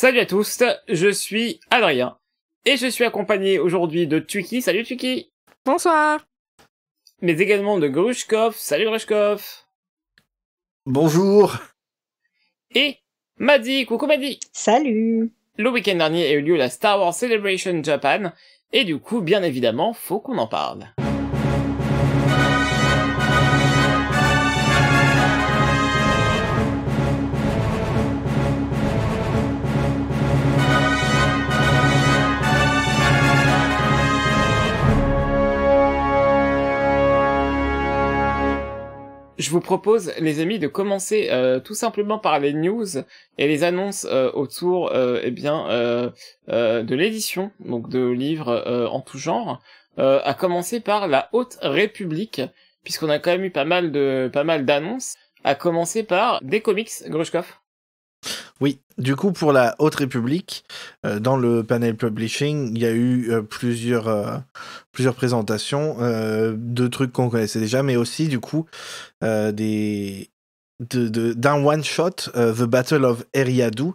Salut à tous, je suis Adrien, et je suis accompagné aujourd'hui de Tuki. Salut Tuki. Bonsoir. Mais également de Grushkov. Salut Grushkov. Bonjour. Et Madi. Coucou Madi. Salut. Le week-end dernier a eu lieu la Star Wars Celebration Japan, et du coup, bien évidemment, faut qu'on en parle. Je vous propose, les amis, de commencer tout simplement par les news et les annonces autour de l'édition, donc de livres en tout genre, à commencer par la Haute République, puisqu'on a quand même eu pas mal d'annonces, à commencer par des comics, Grushkov. Oui, du coup pour la Haute République, dans le panel publishing, il y a eu plusieurs présentations de trucs qu'on connaissait déjà, mais aussi du coup d'un one shot, The Battle of Eriadu,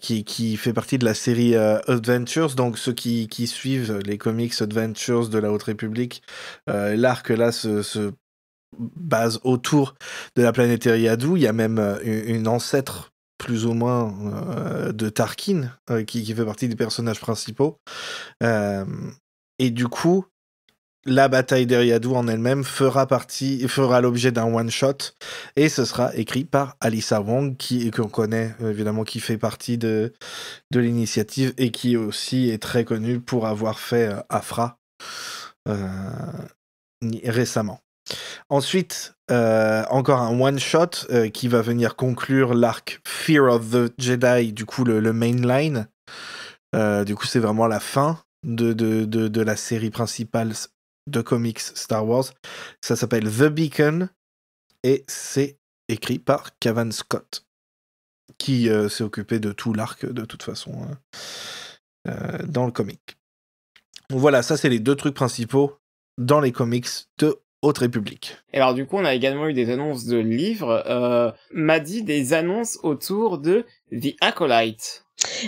qui fait partie de la série Adventures. Donc ceux qui suivent les comics Adventures de la Haute République, l'arc là se base autour de la planète Eriadu. Il y a même une ancêtre plus ou moins de Tarkin, qui fait partie des personnages principaux. Et du coup, la bataille d'Eriadu en elle-même fera l'objet d'un one-shot, et ce sera écrit par Alyssa Wong, qu'on connaît évidemment, qui fait partie de l'initiative, et qui aussi est très connue pour avoir fait Afra récemment. Ensuite, encore un one-shot qui va venir conclure l'arc Fear of the Jedi, du coup le mainline. Du coup, c'est vraiment la fin de la série principale de comics Star Wars. Ça s'appelle The Beacon, et c'est écrit par Cavan Scott, qui s'est occupé de tout l'arc de toute façon dans le comic. Voilà, ça c'est les deux trucs principaux dans les comics de Haute République. Et alors du coup, on a également eu des annonces de livres. M'a dit des annonces autour de The Acolyte.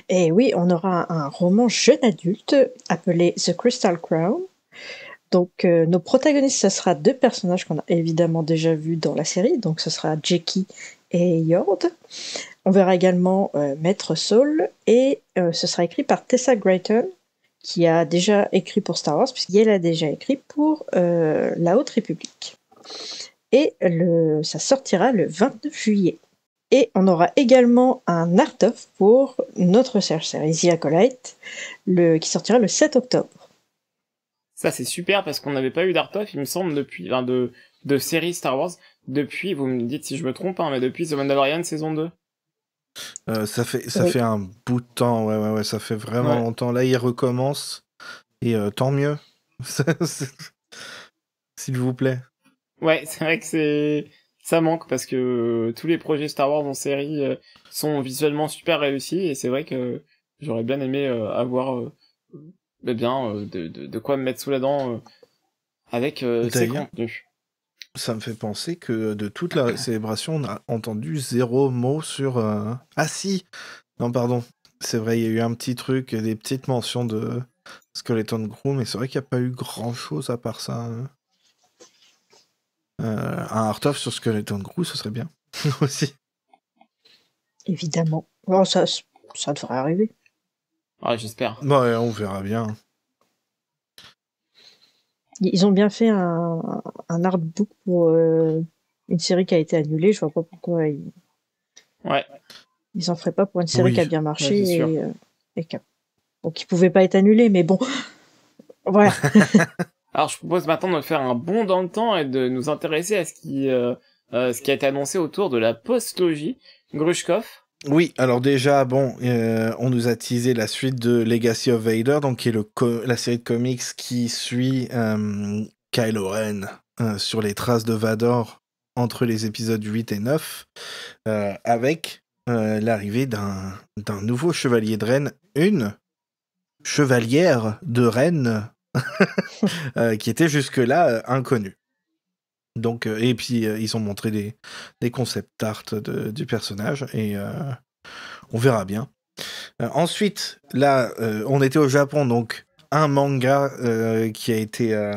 Et oui, on aura un roman jeune adulte appelé The Crystal Crown. Donc nos protagonistes, ce sera deux personnages qu'on a évidemment déjà vus dans la série. Donc ce sera Jeki et Yord. On verra également Maître Saul, et ce sera écrit par Tessa Grayton, qui a déjà écrit pour Star Wars, puisqu'elle a déjà écrit pour la Haute République. Et ça sortira le 29 juillet. Et on aura également un art-off pour notre série The Acolyte, qui sortira le 7 octobre. Ça, c'est super, parce qu'on n'avait pas eu d'art-off, il me semble, depuis, de série Star Wars, depuis, vous me dites si je me trompe, mais depuis The Mandalorian saison 2. Ça fait un bout de temps, ouais, ça fait vraiment longtemps. Là, il recommence, et tant mieux. S'il vous plaît. Ouais, c'est vrai que ça manque, parce que tous les projets Star Wars en série sont visuellement super réussis, et c'est vrai que j'aurais bien aimé avoir de quoi me mettre sous la dent avec ces contenus. Ça me fait penser que de toute la célébration, on a entendu zéro mot sur... Ah si. Non, pardon. C'est vrai, il y a eu un petit truc, des petites mentions de Skeleton Crew, mais c'est vrai qu'il n'y a pas eu grand-chose à part ça. Un art-off sur Skeleton Crew, ce serait bien. Aussi. Évidemment. Bon, ça devrait arriver. Ouais, j'espère. Ouais, on verra bien. Ils ont bien fait un artbook pour une série qui a été annulée. Je vois pas pourquoi ils en feraient pas pour une série qui a bien marché, donc ils pouvaient pas être annulés, mais bon, voilà. Alors je propose maintenant de faire un bond dans le temps et de nous intéresser à ce qui a été annoncé autour de la postlogie. Grushkov. Oui, alors déjà, on nous a teasé la suite de Legacy of Vader, donc qui est la série de comics qui suit Kylo Ren sur les traces de Vador entre les épisodes 8 et 9, avec l'arrivée d'un nouveau chevalier de Ren, une chevalière de Ren, qui était jusque-là inconnue. Donc, et puis ils ont montré des concept art du personnage, et on verra bien. Ensuite, là, on était au Japon, donc un manga qui a été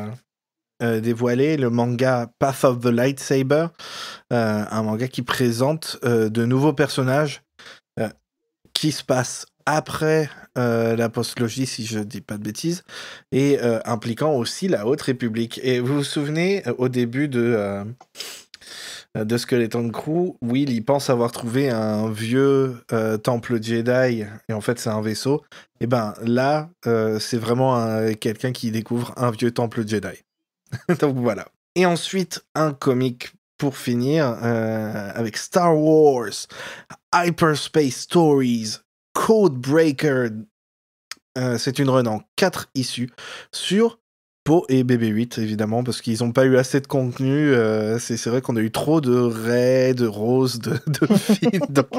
dévoilé, le manga Path of the Lightsaber, un manga qui présente de nouveaux personnages qui se passent après la postlogie, si je dis pas de bêtises, et impliquant aussi la Haute République. Et vous vous souvenez, au début de Skeleton Crew, Will, il pense avoir trouvé un vieux temple Jedi, et en fait c'est un vaisseau. Et ben là, c'est vraiment quelqu'un qui découvre un vieux temple Jedi. Donc voilà. Et ensuite, un comic pour finir, avec Star Wars, Hyperspace Stories, Codebreaker. C'est une run en 4 issues sur Poe et BB-8, évidemment, parce qu'ils n'ont pas eu assez de contenu. C'est vrai qu'on a eu trop de Rey, de Rose, de Finn. Donc,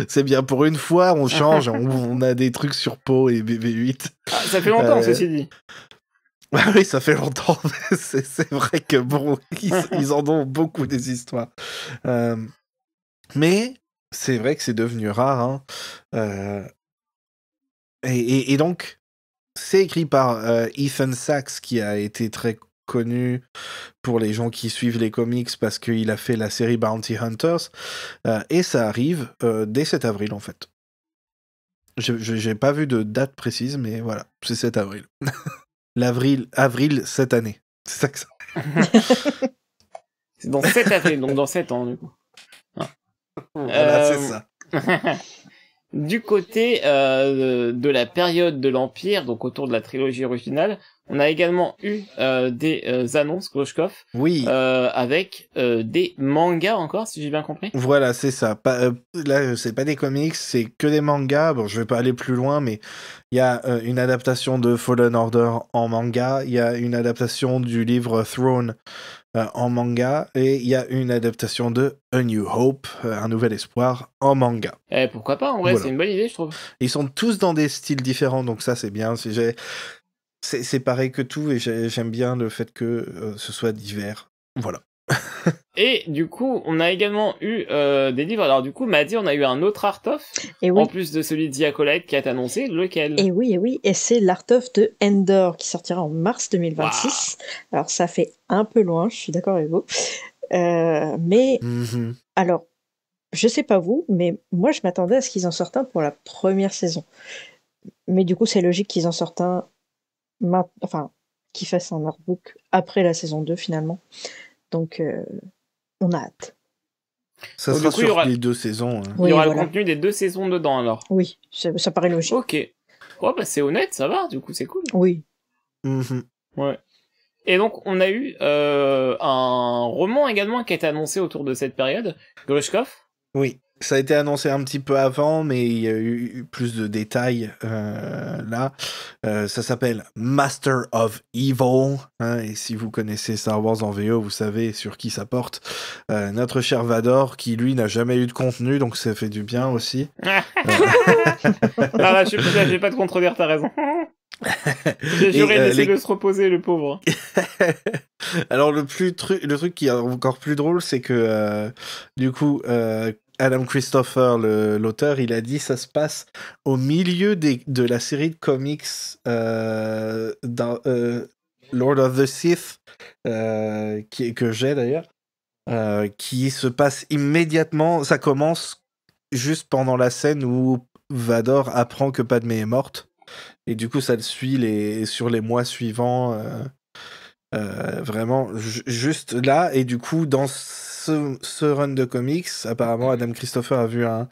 c'est bien, pour une fois, on change. On a des trucs sur Poe et BB-8. Ah, ça fait longtemps, ceci dit. Bah oui, ça fait longtemps. C'est vrai que bon, ils en ont beaucoup des histoires. Mais c'est vrai que c'est devenu rare. Hein. Et donc, c'est écrit par Ethan Sachs, qui a été très connu pour les gens qui suivent les comics parce qu'il a fait la série Bounty Hunters. Et ça arrive dès 7 avril, en fait. J'ai pas vu de date précise, mais voilà, c'est 7 avril. Avril cette année. C'est ça que ça. C'est dans 7 avril, donc dans 7 ans, du coup. Ah. Voilà, c'est ça. Du côté de la période de l'Empire, donc autour de la trilogie originale, on a également eu des annonces, Grushkov, oui. avec des mangas encore, si j'ai bien compris. Voilà, c'est ça. Là, c'est pas des comics, c'est que des mangas. Bon, je vais pas aller plus loin, mais il y a une adaptation de Fallen Order en manga, il y a une adaptation du livre Throne en manga, et il y a une adaptation de A New Hope, Un Nouvel Espoir, en manga. Pourquoi pas, en vrai, voilà. C'est une bonne idée, je trouve. Ils sont tous dans des styles différents, donc ça, c'est bien. C'est pareil que tout, et j'aime bien le fait que ce soit divers. Voilà. Et du coup, on a également eu des livres. Alors du coup, Maddy, on a eu un autre Art of, et oui. En plus de celui d'Iacolite qui a été annoncé, lequel? Et oui, et c'est l'Art of de Endor qui sortira en mars 2026. Wow. Alors ça fait un peu loin, je suis d'accord avec vous. Mais alors, je sais pas vous, mais moi je m'attendais à ce qu'ils en sortent un pour la première saison. Mais du coup, c'est logique qu'ils en sortent un, qu'ils fassent un artbook après la saison 2 finalement. Donc, on a hâte. Ça sera sur les 2 saisons. Hein. Oui, il y aura le contenu des 2 saisons dedans, alors. Oui, ça paraît logique. Ok. Oh, bah c'est honnête, ça va, du coup, c'est cool. Oui. Ouais. Et donc, on a eu un roman également qui a été annoncé autour de cette période, Grushkov. Oui. Ça a été annoncé un petit peu avant, mais il y a eu plus de détails là. Ça s'appelle Master of Evil. Hein, et si vous connaissez Star Wars en VO, vous savez sur qui ça porte. Notre cher Vador, qui lui n'a jamais eu de contenu, donc ça fait du bien aussi. Là, j'ai pas de contredire, t'as raison. J'aurais laissé de se reposer, le pauvre. Alors le truc qui est encore plus drôle, c'est que du coup... Adam Christopher, l'auteur, il a dit ça se passe au milieu de la série de comics Lord of the Sith, que j'ai d'ailleurs, qui se passe immédiatement. Ça commence juste pendant la scène où Vador apprend que Padmé est morte. Et du coup, ça le suit sur les mois suivants. Vraiment, juste là. Et du coup, dans ce run de comics, apparemment Adam Christopher a vu un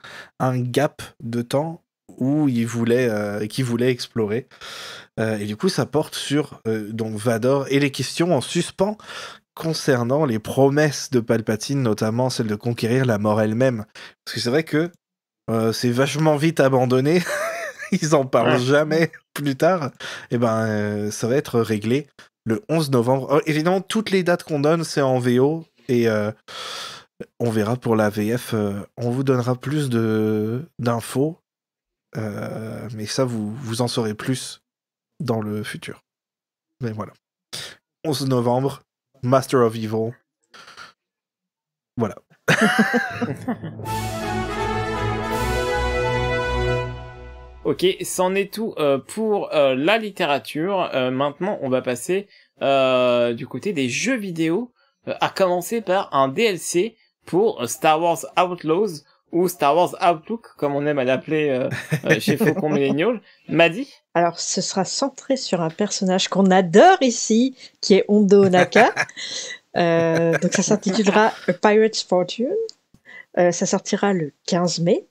gap de temps où qu'il voulait explorer. Et du coup, ça porte sur donc Vador et les questions en suspens concernant les promesses de Palpatine, notamment celle de conquérir la mort elle-même. Parce que c'est vrai que c'est vachement vite abandonné. Ils en parlent jamais plus tard. Et ça va être réglé le 11 novembre. Évidemment, toutes les dates qu'on donne, c'est en VO. Et on verra pour la VF. On vous donnera plus d'infos. Mais ça, vous en saurez plus dans le futur. Mais voilà. 11 novembre, Master of Evil. Voilà. Ok, c'en est tout pour la littérature. Maintenant, on va passer du côté des jeux vidéo, à commencer par un DLC pour Star Wars Outlaws, ou Star Wars Outlook, comme on aime à l'appeler chez Faucon Millennial. Madi? Alors, ce sera centré sur un personnage qu'on adore ici, qui est Hondo Onaka. Donc, ça s'intitulera A Pirate's Fortune. Ça sortira le 15 mai.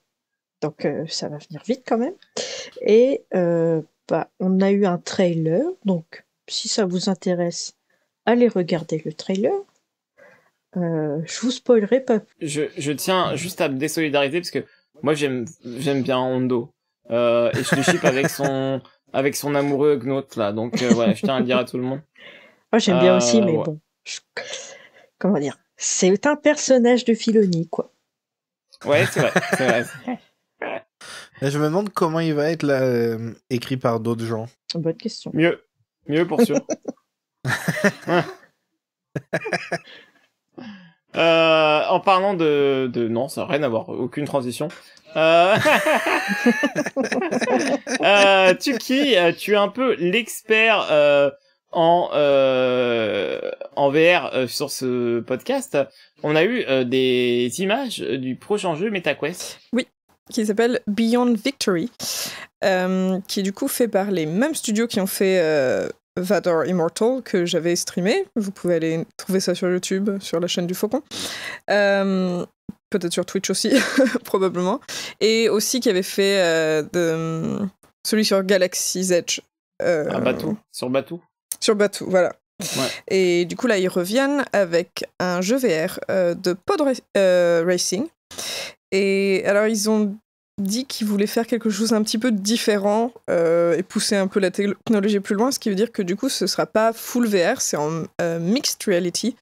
Donc, ça va venir vite quand même. Et on a eu un trailer. Donc, si ça vous intéresse, allez regarder le trailer. Je vous spoilerai pas. Je tiens juste à me désolidariser parce que moi j'aime bien Hondo. Et je le ship avec son amoureux Gnot là. Donc voilà, je tiens à le dire à tout le monde. Moi j'aime bien aussi, mais ouais. bon. Comment dire? C'est un personnage de Filoni, quoi. Ouais, c'est vrai. Je me demande comment il va être là, écrit par d'autres gens. Bonne question. Mieux pour sûr. En parlant de non, ça n'a rien à voir, aucune transition. Tuki, tu es un peu l'expert en VR sur ce podcast. On a eu des images du prochain jeu MetaQuest. Oui, qui s'appelle Beyond Victory, qui est du coup fait par les mêmes studios qui ont fait Vador Immortal, que j'avais streamé. Vous pouvez aller trouver ça sur YouTube, sur la chaîne du Faucon. Peut-être sur Twitch aussi, probablement. Et aussi qui avait fait celui sur Galaxy's Edge. Batuu, sur Batuu. Sur Batuu, voilà. Ouais. Et du coup, là, ils reviennent avec un jeu VR de pod racing. Et alors, ils ont dit qu'ils voulaient faire quelque chose un petit peu différent et pousser un peu la technologie plus loin, ce qui veut dire que du coup, ce sera pas full VR, c'est en mixed reality.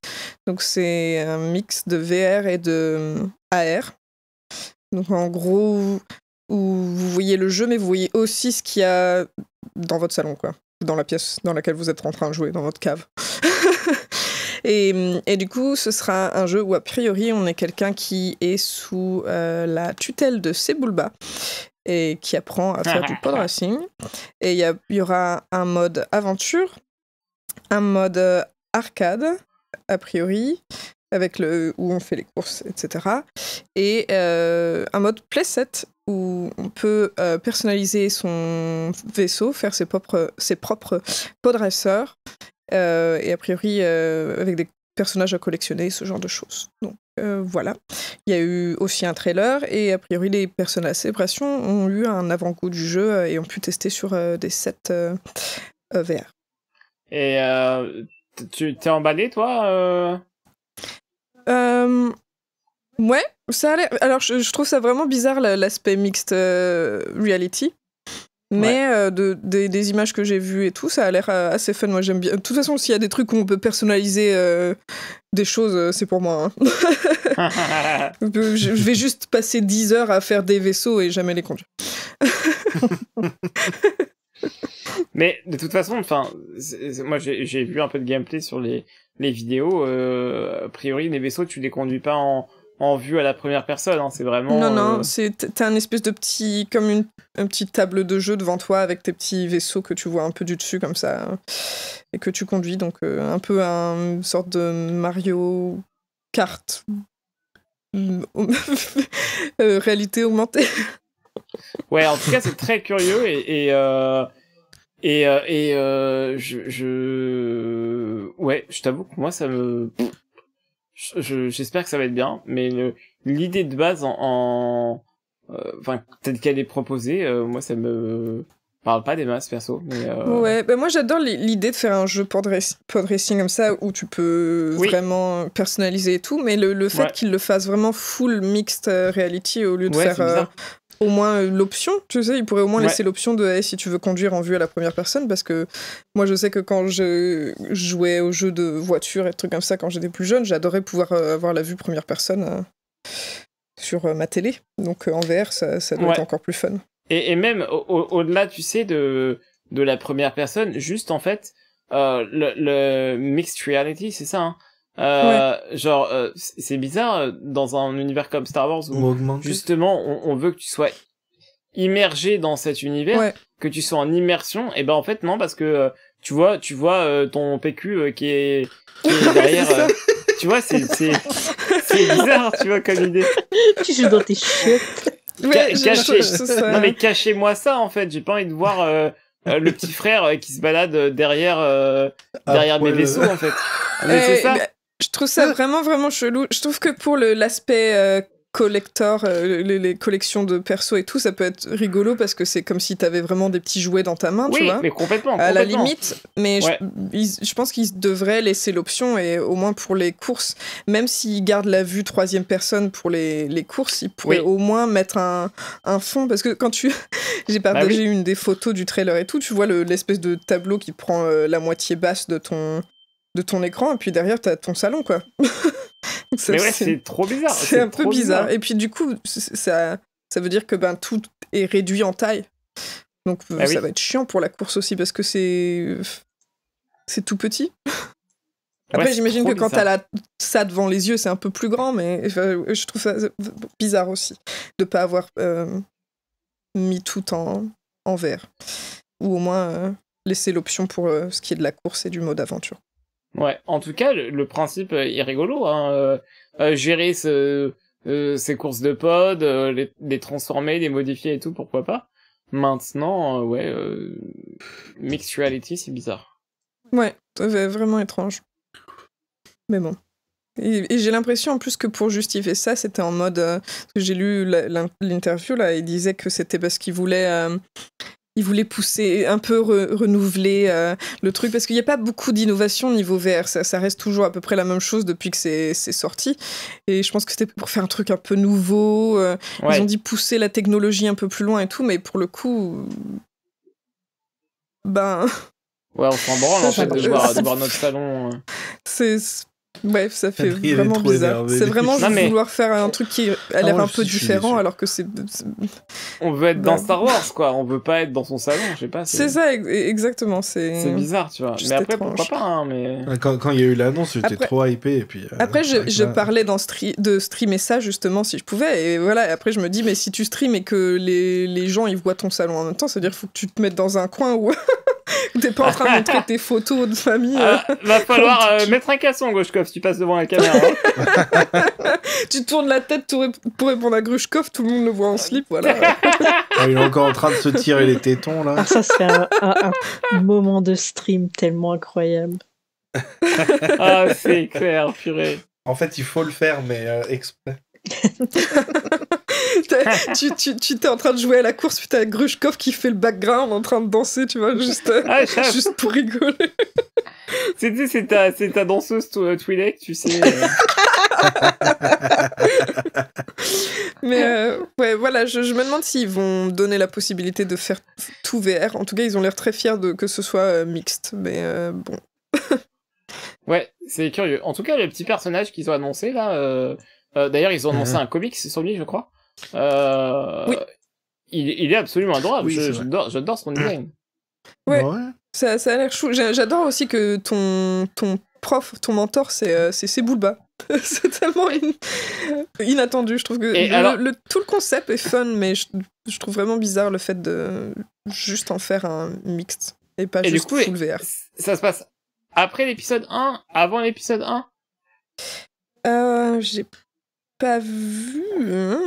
Donc, c'est un mix de VR et de AR. Donc, en gros, où vous voyez le jeu, mais vous voyez aussi ce qu'il y a dans votre salon, quoi. Dans la pièce dans laquelle vous êtes en train de jouer, dans votre cave. Et du coup, ce sera un jeu où, a priori, on est quelqu'un qui est sous la tutelle de Sebulba et qui apprend à faire du pod racing. Et il y aura un mode aventure, un mode arcade, a priori, avec où on fait les courses, etc. Et un mode playset, où on peut personnaliser son vaisseau, faire ses propres pod racers, et a priori avec des personnages à collectionner, ce genre de choses. Donc voilà. Il y a eu aussi un trailer et a priori les personnes à la célébration ont eu un avant-goût du jeu et ont pu tester sur des sets VR. Et tu t'es emballé toi Ouais, ça a l'air... Alors je trouve ça vraiment bizarre l'aspect mixed reality. Mais des images que j'ai vues et tout, ça a l'air assez fun. Moi, j'aime bien. De toute façon, s'il y a des trucs où on peut personnaliser des choses, c'est pour moi. Hein. Je vais juste passer 10 heures à faire des vaisseaux et jamais les conduire. Mais de toute façon, enfin, moi j'ai vu un peu de gameplay sur les vidéos. A priori, les vaisseaux, tu les conduis pas en vue à la première personne, hein, c'est vraiment... Non, t'as un espèce de petit... comme une petite table de jeu devant toi avec tes petits vaisseaux que tu vois un peu du dessus, comme ça, et que tu conduis, donc un peu une sorte de Mario Kart. Réalité augmentée. Ouais, en tout cas, c'est très curieux, ouais, je t'avoue que moi, ça me... J'espère que ça va être bien, mais l'idée de base enfin, telle qu'elle est proposée, moi ça me parle pas des masses perso. Mais Ouais, bah moi j'adore l'idée de faire un jeu pod racing comme ça où tu peux vraiment personnaliser et tout, mais le fait qu'il le fasse vraiment full mixed reality au lieu de faire au moins l'option, tu sais, il pourrait au moins laisser l'option de hey, si tu veux conduire en vue à la première personne, parce que moi je sais que quand je jouais aux jeux de voiture et trucs comme ça quand j'étais plus jeune, j'adorais pouvoir avoir la vue première personne sur ma télé, donc en VR ça doit être encore plus fun. Et même au-delà, tu sais, de la première personne, juste en fait le mixed reality, c'est ça, hein. Genre c'est bizarre dans un univers comme Star Wars où justement on veut que tu sois immergé dans cet univers, que tu sois en immersion, et ben en fait non, parce que tu vois ton PQ qui est derrière. Tu vois, c'est bizarre, tu vois, comme idée. Tu joues dans tes chiottes. Non mais cachez-moi ça en fait. J'ai pas envie de voir le petit frère qui se balade derrière mes vaisseaux en fait. Mais c'est ça. Je trouve ça vraiment vraiment chelou. Je trouve que pour l'aspect collector, les collections de persos et tout, ça peut être rigolo parce que c'est comme si t'avais vraiment des petits jouets dans ta main, tu vois. Oui, mais complètement. À la limite, mais je pense qu'ils devraient laisser l'option, et au moins pour les courses, même s'ils gardent la vue troisième personne pour les courses, ils pourraient au moins mettre un fond, parce que quand j'ai partagé une des photos du trailer et tout, tu vois l'espèce de tableau qui prend la moitié basse de ton écran, et puis derrière t'as ton salon, quoi. Mais c'est trop bizarre. C'est un peu bizarre. Et puis du coup, ça veut dire que tout est réduit en taille. Donc ça va être chiant pour la course aussi, parce que c'est tout petit. Après, j'imagine que quand t'as ça devant les yeux, c'est un peu plus grand, mais je trouve ça bizarre aussi de pas avoir mis tout en vert. Ou au moins laisser l'option pour ce qui est de la course et du mode aventure. Ouais, en tout cas, le principe est rigolo, hein. Gérer ces courses de pod, les transformer, les modifier et tout, pourquoi pas. Maintenant, mixed reality, c'est bizarre. Ouais, c'est vraiment étrange. Mais bon. Et j'ai l'impression en plus que pour justifier ça, c'était en mode... parce que j'ai lu l'interview, là, il disait que c'était parce qu'il voulait... Il voulait pousser, un peu renouveler le truc, parce qu'il n'y a pas beaucoup d'innovation niveau VR, ça reste toujours à peu près la même chose depuis que c'est sorti, et je pense que c'était pour faire un truc un peu nouveau, ils ont dit pousser la technologie un peu plus loin et tout, mais pour le coup... Ouais, on s'en branle en fait de voir notre salon. Bref, ça fait vraiment bizarre. C'est vraiment vouloir faire un truc qui a l'air un peu différent, alors que c'est... On veut être dans Star Wars, quoi. On veut pas être dans son salon, je sais pas. C'est ça, exactement. C'est bizarre, tu vois. Mais après, pourquoi pas, hein, mais... Quand il y a eu l'annonce, j'étais trop hypé, et puis... Après, je parlais de streamer ça, justement, si je pouvais, et voilà, après, je me dis, mais si tu streames et que les gens, ils voient ton salon en même temps, c'est-à-dire qu'il faut que tu te mettes dans un coin où... T'es pas en train de montrer tes photos de famille. Va falloir mettre un casson, Grushkov, si tu passes devant la caméra. Tu tournes la tête pour répondre à Grushkov, tout le monde le voit en slip, voilà. Il est encore en train de se tirer les tétons, là. Ça serait un moment de stream tellement incroyable. C'est clair, purée. En fait, il faut le faire, mais exprès. Tu t'es en train de jouer à la course, puis t'as Grushkov qui fait le background en train de danser, tu vois, juste pour rigoler. C'est ta danseuse Twi'lek, tu sais. Mais voilà, je me demande s'ils vont donner la possibilité de faire tout VR. En tout cas, ils ont l'air très fiers que ce soit mixte, mais bon. Ouais, c'est curieux. En tout cas, le petit personnage qu'ils ont annoncé, là... d'ailleurs, ils ont annoncé un comics sur lui, je crois. Oui. Il est absolument adorable. Oui, j'adore son design. Ouais. Ça a l'air chou. J'adore aussi que ton prof, ton mentor, c'est Sebulba. C'est tellement inattendu. Je trouve que tout le concept est fun, mais je trouve vraiment bizarre le fait de juste en faire un mixte et pas juste full VR. Ça se passe après l'épisode 1, avant l'épisode 1 J'ai pas vu.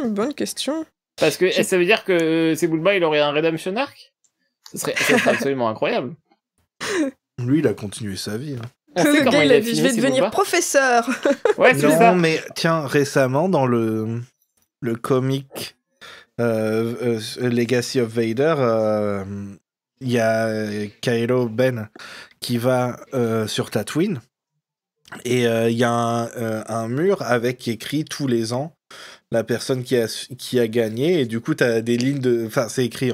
Bonne question. Parce que ça veut dire que Sebulba, il aurait un redemption arc? Ça serait absolument incroyable. Lui, il a continué sa vie. Hein. Le gars, il a dit, je vais devenir professeur. Ouais, c'est ça. Non, mais tiens, récemment, dans le comic Legacy of Vader, il y a Kylo Ben qui va sur Tatooine. Et il y a un mur avec écrit tous les ans la personne qui a gagné, et du coup t'as des lignes enfin c'est écrit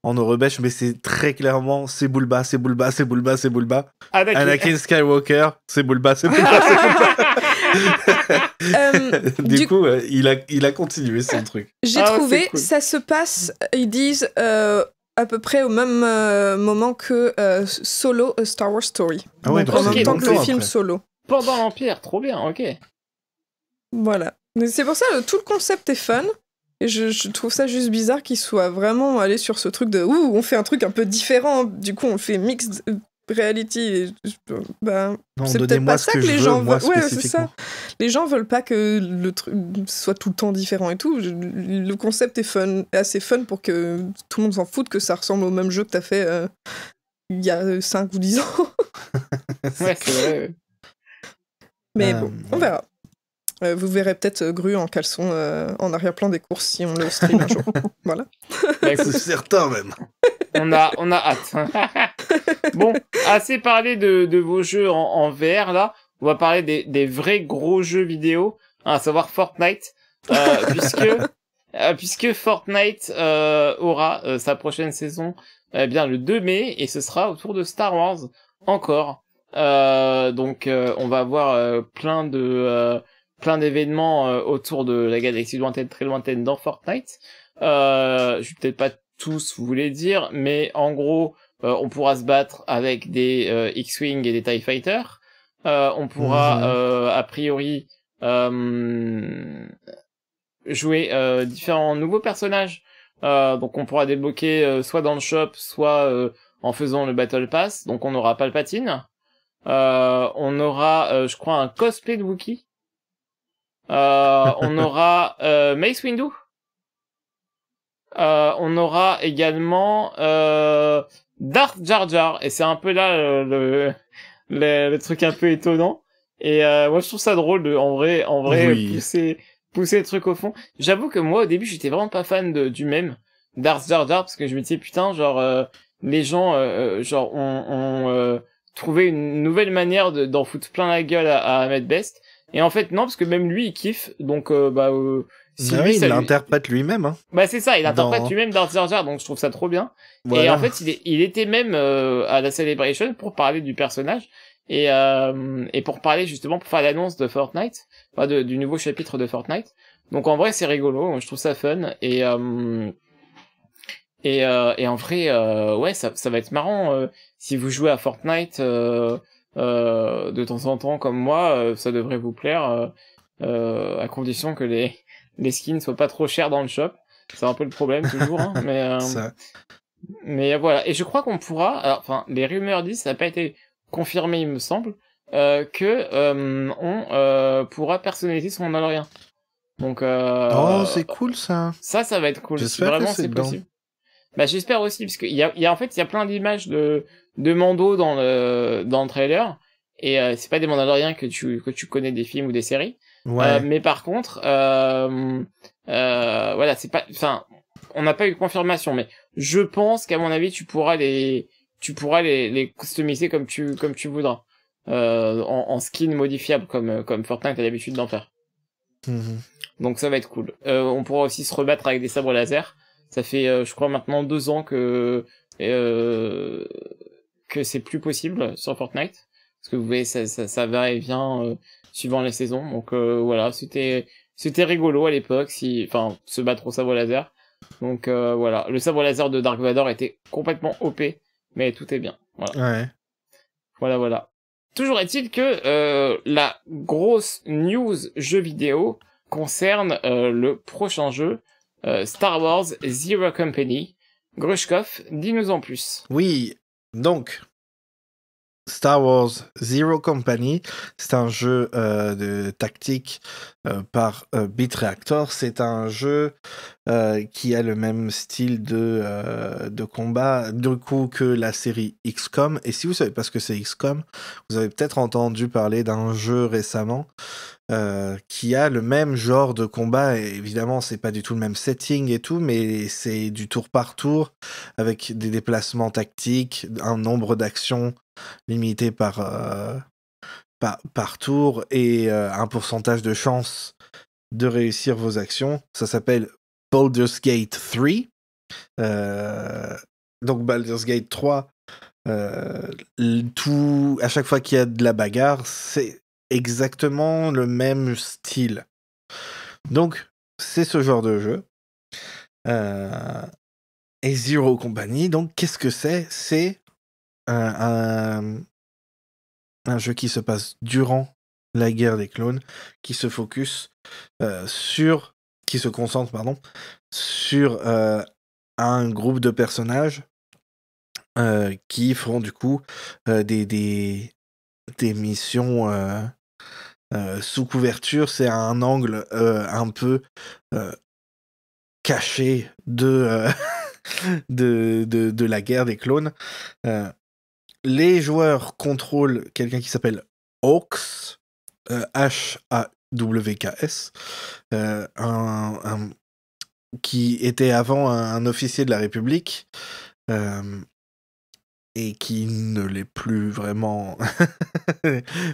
en Eurobèche, mais c'est très clairement Sebulba. Anakin Skywalker, Sebulba. Du coup, il a continué son truc. J'ai trouvé, cool. Ça se passe, ils disent à peu près au même moment que Solo, A Star Wars Story. Ah ouais, donc en même temps que le film Solo. Pendant l'Empire, trop bien, ok. Voilà. Mais c'est pour ça, tout le concept est fun. Et je trouve ça juste bizarre qu'ils soient vraiment allés sur ce truc de ouh, on fait un truc un peu différent, du coup on fait mixed reality. Et, bah, Non, c'est peut-être donnez-moi pas ce ça que que je les veux, gens moi veulent. Ouais, c'est spécifiquement. ça. Les gens veulent pas que le truc soit tout le temps différent et tout. Le concept est fun, est assez fun pour que tout le monde s'en foute que ça ressemble au même jeu que t'as fait il y a 5 ou 10 ans. Ouais, c'est vrai. Ouais. Mais bon, on ouais. verra. Vous verrez peut-être Gru en caleçon en arrière-plan des courses si on le stream un jour. Voilà. Bah, écoute, C'est certain même. on a hâte. Bon, assez parlé de vos jeux en VR, là. On va parler des vrais gros jeux vidéo, hein, à savoir Fortnite. Puisque Fortnite aura sa prochaine saison bien le 2 mai, et ce sera autour de Star Wars encore. Donc on va avoir plein d'événements autour de la galaxie lointaine, très lointaine dans Fortnite. Je vais peut-être pas tous vous les dire, mais en gros, on pourra se battre avec des X-Wing et des TIE Fighters. On pourra, a priori, jouer différents nouveaux personnages. Donc on pourra débloquer soit dans le shop, soit en faisant le Battle Pass. Donc on aura Palpatine. On aura, je crois, un cosplay de Wookiee. On aura Mace Windu. On aura également Darth Jar Jar, et c'est un peu là le truc un peu étonnant. Et moi je trouve ça drôle en vrai Oui. pousser le truc au fond. J'avoue que moi au début j'étais vraiment pas fan du même Darth Jar Jar, parce que je me disais putain, genre les gens genre ont trouvé une nouvelle manière d'en foutre plein la gueule à Ahmed Best. Et en fait non, parce que même lui il kiffe, donc si Ah lui oui, ça il lui... l'interprète lui-même. Hein, Bah c'est ça, il interprète dans... lui-même Darth Jar Jar, donc je trouve ça trop bien. Et Voilà. en fait, il était même à la Celebration pour parler du personnage et pour parler justement, pour faire l'annonce de Fortnite, enfin du nouveau chapitre de Fortnite. Donc en vrai, c'est rigolo, je trouve ça fun et en vrai, ouais, ça va être marrant si vous jouez à Fortnite de temps en temps comme moi, ça devrait vous plaire à condition que les skins soient pas trop chers dans le shop. C'est un peu le problème toujours, hein, Ça. mais voilà. Et je crois qu'on pourra, alors, enfin, les rumeurs disent, ça n'a pas été confirmé, il me semble, que on pourra personnaliser son Mandalorian. Donc Oh, c'est cool ça. ça va être cool. Si J'espère que vraiment c'est c'est dedans. possible. Bah j'espère aussi, parce qu'il y a en fait il y a plein d'images de Mando dans le trailer, et c'est pas des Mandaloriens que tu connais des films ou des séries. Ouais. Mais par contre, voilà, c'est pas, enfin, on n'a pas eu de confirmation, mais je pense qu'à mon avis, tu pourras les customiser comme tu voudras, en skin modifiable comme Fortnite a l'habitude d'en faire. Mhm. Donc ça va être cool. On pourra aussi se rebattre avec des sabres laser. Ça fait, je crois maintenant 2 ans que c'est plus possible sur Fortnite, parce que vous voyez ça va et vient suivant les saisons. Donc voilà, c'était rigolo à l'époque, enfin se battre au sabre laser. Donc voilà, le sabre laser de Dark Vador était complètement OP, mais tout est bien. Voilà. Ouais. Voilà. Toujours est-il que la grosse news jeu vidéo concerne le prochain jeu, Star Wars Zero Company. Grushkov, dis-nous en plus. Oui, donc Star Wars Zero Company, c'est un jeu de tactique par Beat Reactor. C'est un jeu qui a le même style de combat du coup que la série XCOM. Et si vous savez pas ce que c'est XCOM, vous avez peut-être entendu parler d'un jeu récemment qui a le même genre de combat. Et évidemment, c'est pas du tout le même setting et tout, mais c'est du tour par tour avec des déplacements tactiques, un nombre d'actions limité par tour et un pourcentage de chance de réussir vos actions. Ça s'appelle Baldur's Gate 3. Donc Baldur's Gate 3, à chaque fois qu'il y a de la bagarre, c'est exactement le même style. Donc, c'est ce genre de jeu. Et Zero Company, donc, qu'est-ce que c'est ? C'est un jeu qui se passe durant la guerre des clones, qui se focus sur qui se concentre, pardon, sur un groupe de personnages qui feront du coup des missions sous couverture. C'est un angle un peu caché de la guerre des clones. Les joueurs contrôlent quelqu'un qui s'appelle Hawks, Hawks, qui était avant un officier de la République, et qui ne l'est plus vraiment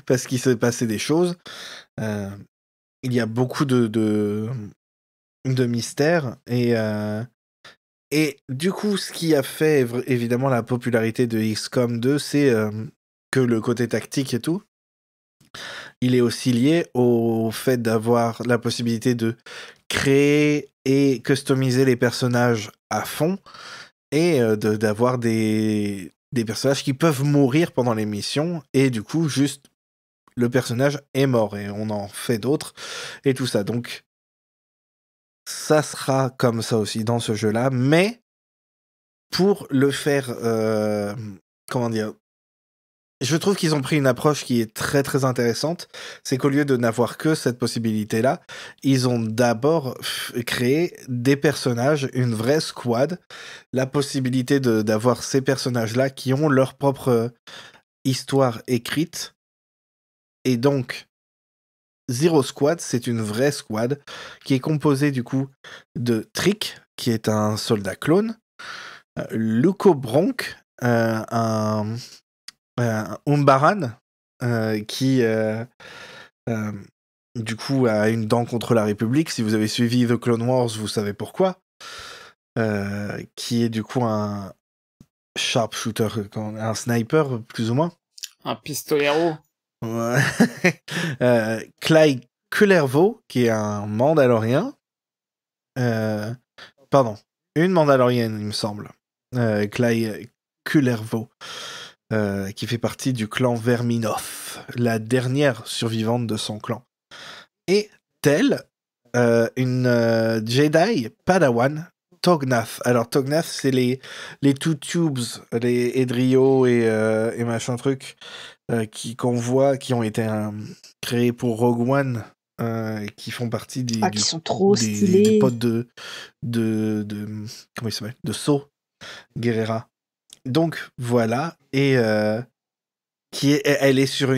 parce qu'il s'est passé des choses. Il y a beaucoup de mystères, et du coup, ce qui a fait évidemment la popularité de XCOM 2, c'est que le côté tactique et tout, il est aussi lié au fait d'avoir la possibilité de créer et customiser les personnages à fond, et d'avoir des personnages qui peuvent mourir pendant les missions, et du coup, juste, le personnage est mort, et on en fait d'autres, et tout ça. Donc, ça sera comme ça aussi dans ce jeu-là, mais pour le faire, comment dire, je trouve qu'ils ont pris une approche qui est très très intéressante. C'est qu'au lieu de n'avoir que cette possibilité-là, ils ont d'abord créé des personnages, une vraie squad, la possibilité d'avoir ces personnages-là qui ont leur propre histoire écrite. Et donc, Zero Squad, c'est une vraie squad qui est composée du coup de Trick, qui est un soldat clone, Luco Bronk, un Umbaran, qui du coup a une dent contre la République. Si vous avez suivi The Clone Wars, vous savez pourquoi. Qui est du coup un sharpshooter, un sniper plus ou moins. Un pistolero. Ouais. Clive Cullervo, qui est un Mandalorien. Pardon, une Mandalorienne, il me semble. Clive Cullervo. Qui fait partie du clan Verminoff, la dernière survivante de son clan. Et telle une Jedi Padawan, Tognath. Alors Tognath, c'est les Two Tubes, les Edrio et machin truc, qu'on voit, qui ont été créés pour Rogue One, qui font partie qui sont trop stylés. des potes de comment il s'appelle, de Saw Gerrera. Donc voilà, et elle est sur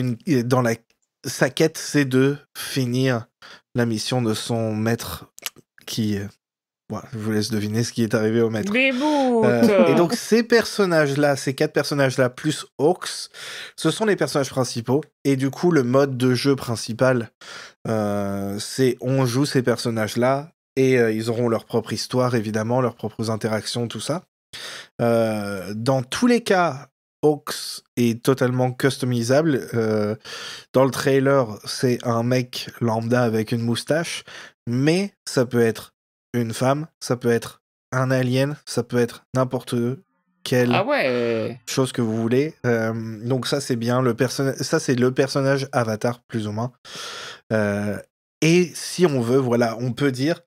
sa quête, c'est de finir la mission de son maître, qui je vous laisse deviner ce qui est arrivé au maître. Et donc ces personnages-là, ces 4 personnages-là plus Hawks, ce sont les personnages principaux, et du coup le mode de jeu principal, c'est on joue ces personnages-là, et ils auront leur propre histoire, évidemment, leurs propres interactions, tout ça. Dans tous les cas, Hawks est totalement customisable. Dans le trailer, c'est un mec lambda avec une moustache, mais ça peut être une femme, ça peut être un alien, ça peut être n'importe quelle chose que vous voulez. Donc ça, c'est bien. Ça, c'est le personnage Avatar, plus ou moins. Et si on veut, voilà, on peut dire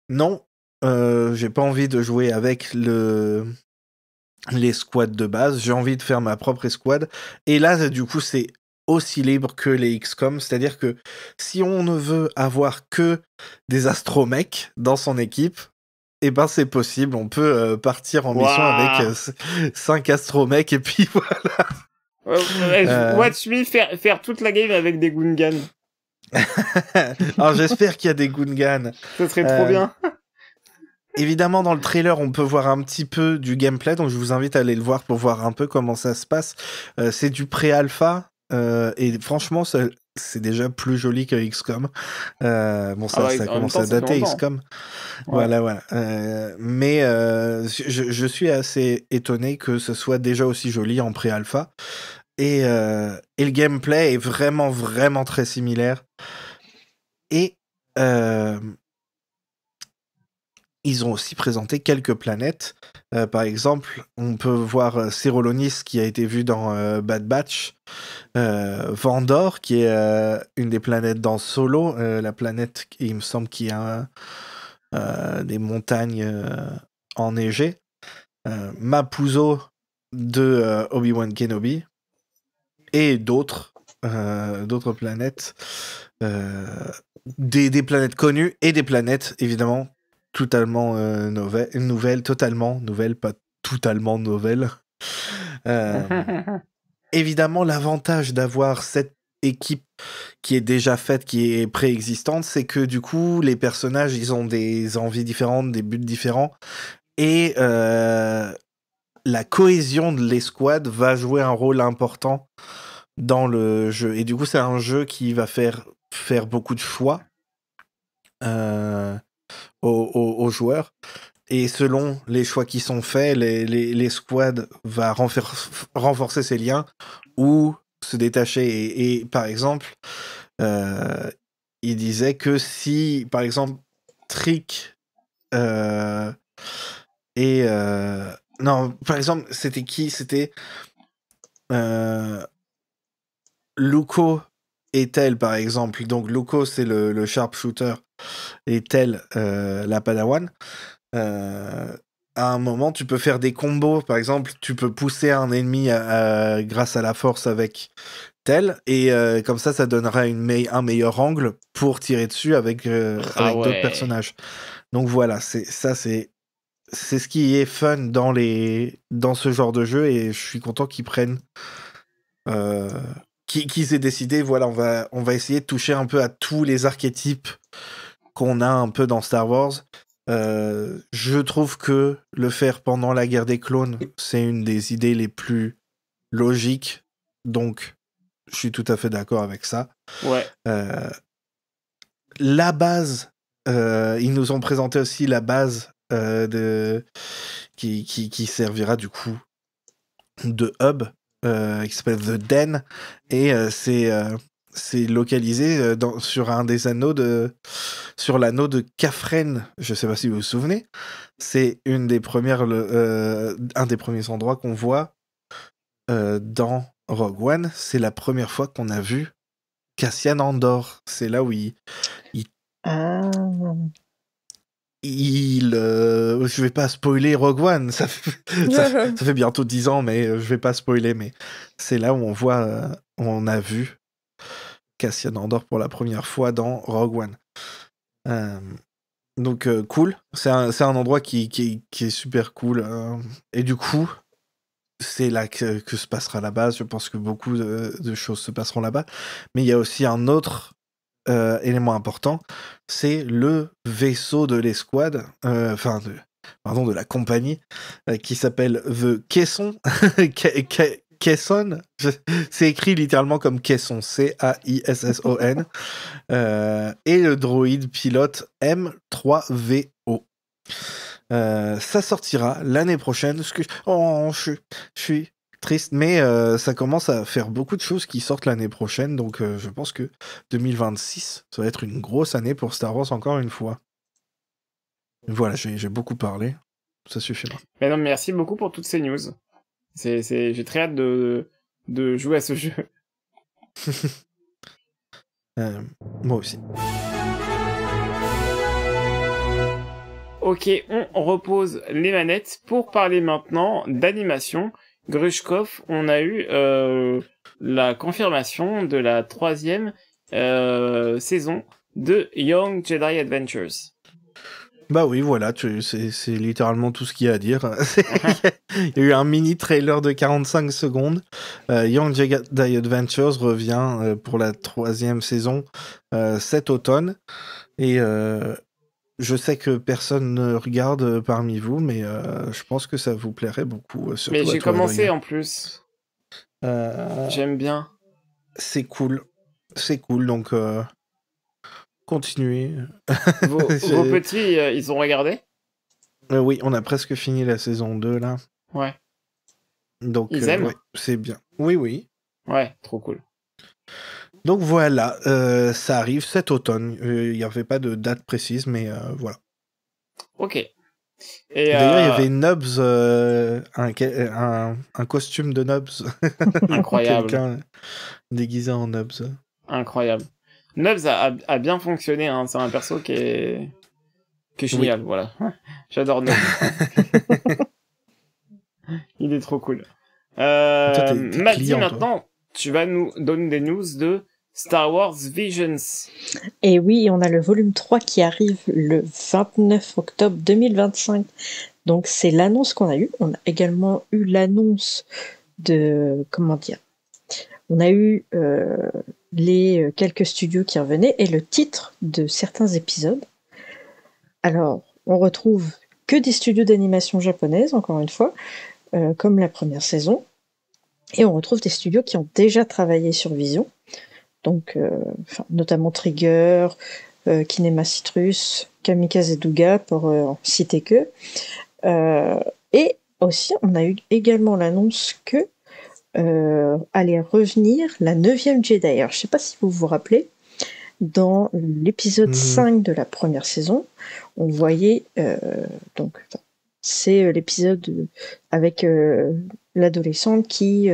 non, j'ai pas envie de jouer avec les squads de base, j'ai envie de faire ma propre escouade. Et là, du coup, c'est aussi libre que les XCOM, c'est-à-dire que si on ne veut avoir que des astromecs dans son équipe, eh ben c'est possible, on peut partir en mission avec 5 astromecs, et puis voilà. Watch me faire toute la game avec des Gungans. Alors j'espère qu'il y a des Gungans. Ça serait trop bien. Évidemment, dans le trailer, on peut voir un petit peu du gameplay, donc je vous invite à aller le voir pour voir un peu comment ça se passe. C'est du pré-alpha, et franchement, c'est déjà plus joli que XCOM. Bon, ça commence à dater, XCOM. Ouais. Voilà. Mais je suis assez étonné que ce soit déjà aussi joli en pré-alpha. Et le gameplay est vraiment, vraiment très similaire. Et ils ont aussi présenté quelques planètes. Par exemple, on peut voir Cyrolonis, qui a été vu dans Bad Batch. Vandor, qui est une des planètes dans Solo. La planète, il me semble, qui a des montagnes enneigées, Mapuzo de Obi-Wan Kenobi, et d'autres planètes, des planètes connues et des planètes évidemment totalement nouvelles, pas totalement nouvelles. Évidemment, l'avantage d'avoir cette équipe qui est déjà faite, qui est préexistante, c'est que du coup, les personnages, ils ont des envies différentes, des buts différents, et la cohésion de l'escouade va jouer un rôle important dans le jeu. Et du coup, c'est un jeu qui va faire beaucoup de choix aux joueurs. Et selon les choix qui sont faits, les squads va renforcer ces liens ou se détacher. Et par exemple, il disait que si, par exemple, Trick non, par exemple, c'était qui? C'était Luko et Tel, par exemple. Donc, Luko, c'est le sharpshooter, et Tel, la padawan. À un moment, tu peux faire des combos. Par exemple, tu peux pousser un ennemi grâce à la force avec Tel, et comme ça donnera un meilleur angle pour tirer dessus avec d'autres personnages. Donc voilà, c'est ce qui est fun dans ce genre de jeu, et je suis content qu'ils prennent qu'ils aient décidé, voilà, on va essayer de toucher un peu à tous les archétypes qu'on a un peu dans Star Wars. Je trouve que le faire pendant la guerre des clones, c'est une des idées les plus logiques, donc je suis tout à fait d'accord avec ça. Ouais. La base, ils nous ont présenté aussi la base qui servira du coup de hub, qui s'appelle The Den, et c'est localisé sur un des anneaux sur l'anneau de Kafren. Je sais pas si vous vous souvenez. C'est un des premiers endroits qu'on voit dans Rogue One. C'est la première fois qu'on a vu Cassian Andor. C'est là où je vais pas spoiler Rogue One, ça fait bientôt 10 ans, mais je vais pas spoiler, mais c'est là où on a vu Cassian Andor pour la première fois dans Rogue One. Donc cool, c'est un endroit qui est super cool, et du coup c'est là que se passera la base. Je pense que beaucoup de choses se passeront là-bas, mais il y a aussi un autre élément important, c'est le vaisseau de l'escouade, de la compagnie, qui s'appelle The Caisson. Caisson, c'est écrit littéralement comme caisson, C-A-I-S-S-O-N, et le droïde pilote M3VO. Ça sortira l'année prochaine. Je suis triste, mais ça commence à faire beaucoup de choses qui sortent l'année prochaine, donc je pense que 2026, ça va être une grosse année pour Star Wars encore une fois. Voilà, j'ai beaucoup parlé, ça suffira. Mais non, merci beaucoup pour toutes ces news. J'ai très hâte de jouer à ce jeu. Moi aussi. Ok, on repose les manettes pour parler maintenant d'animation. Grushkov, on a eu la confirmation de la 3e saison de Young Jedi Adventures. Bah oui, voilà, c'est littéralement tout ce qu'il y a à dire. Il y a eu un mini trailer de 45 secondes. Young Jedi Adventures revient pour la 3e saison cet automne. Et je sais que personne ne regarde parmi vous, mais je pense que ça vous plairait beaucoup. Mais j'ai commencé en plus. J'aime bien. C'est cool, donc continuez. Vos petits, ils ont regardé? Oui, on a presque fini la saison 2 là. Ouais. Donc ils aiment? Ouais, c'est bien. Oui. Ouais, trop cool. Donc voilà, ça arrive cet automne. Il n'y avait pas de date précise, mais voilà. Ok. Et d'ailleurs, il y avait Nubs, un costume de Nubs. Incroyable. Quelqu'un déguisé en Nubs. Incroyable. Nubs a bien fonctionné, hein. C'est un perso qui qui est génial, voilà. J'adore Ned. Il est trop cool. t'es Maddy, client, toi. maintenant, tu vas nous donner des news de Star Wars Visions. Et oui, on a le volume 3 qui arrive le 29 octobre 2025. Donc c'est l'annonce qu'on a eue. On a également eu l'annonce de... Comment dire? On a eu les quelques studios qui revenaient et le titre de certains épisodes. Alors, on retrouve que des studios d'animation japonaises, encore une fois, comme la première saison. Et on retrouve des studios qui ont déjà travaillé sur Vision. Donc, notamment Trigger, Kinema Citrus, Kamikaze Douga, pour en citer que. Et aussi, on a eu également l'annonce que allait revenir la 9e Jedi. Alors, je sais pas si vous vous rappelez, dans l'épisode 5 de la première saison, on voyait, c'est l'épisode avec l'adolescente qui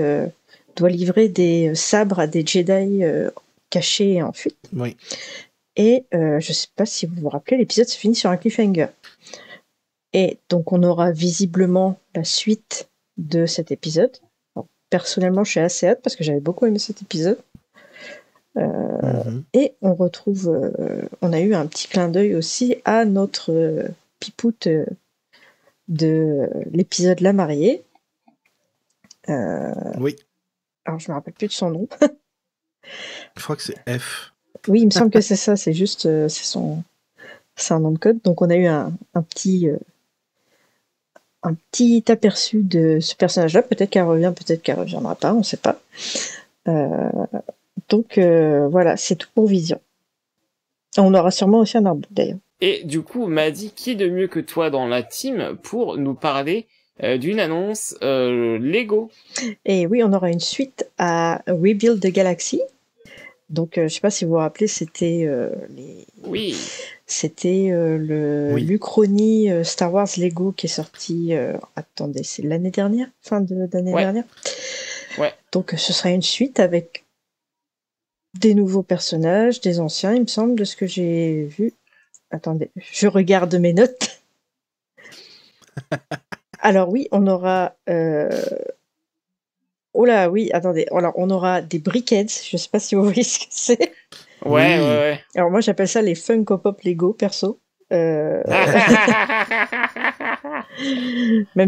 doit livrer des sabres à des Jedi cachés en fuite. Oui. Et je sais pas si vous vous rappelez, l'épisode se finit sur un cliffhanger. Et donc on aura visiblement la suite de cet épisode. Alors, personnellement, je suis assez hâte parce que j'avais beaucoup aimé cet épisode. Et on retrouve, on a eu un petit clin d'œil aussi à notre pipoute de l'épisode La Mariée. Oui. Alors je me rappelle plus de son nom. Je crois que c'est F. Oui, il me semble que c'est ça. C'est juste, c'est un nom de code. Donc on a eu un petit aperçu de ce personnage-là. Peut-être qu'elle revient, peut-être qu'elle reviendra pas. On sait pas. Donc voilà, c'est tout pour Vision. On aura sûrement aussi un arbre d'ailleurs. Et du coup, Maddy, qui de mieux que toi dans la team pour nous parler d'une annonce Lego? Et oui, on aura une suite à Rebuild the Galaxy. Donc, je sais pas si vous vous rappelez, c'était l'Uchronie Star Wars Lego qui est sorti. Attendez, c'est l'année dernière, fin de l'année dernière. Ouais. Donc, ce sera une suite avec des nouveaux personnages, des anciens, il me semble, de ce que j'ai vu. Attendez, je regarde mes notes. Alors oui, on aura... Oh là, oui, attendez. Alors, on aura des briquettes. Je sais pas si vous voyez ce que c'est. Ouais. Alors moi, j'appelle ça les Funko Pop Lego, perso. Même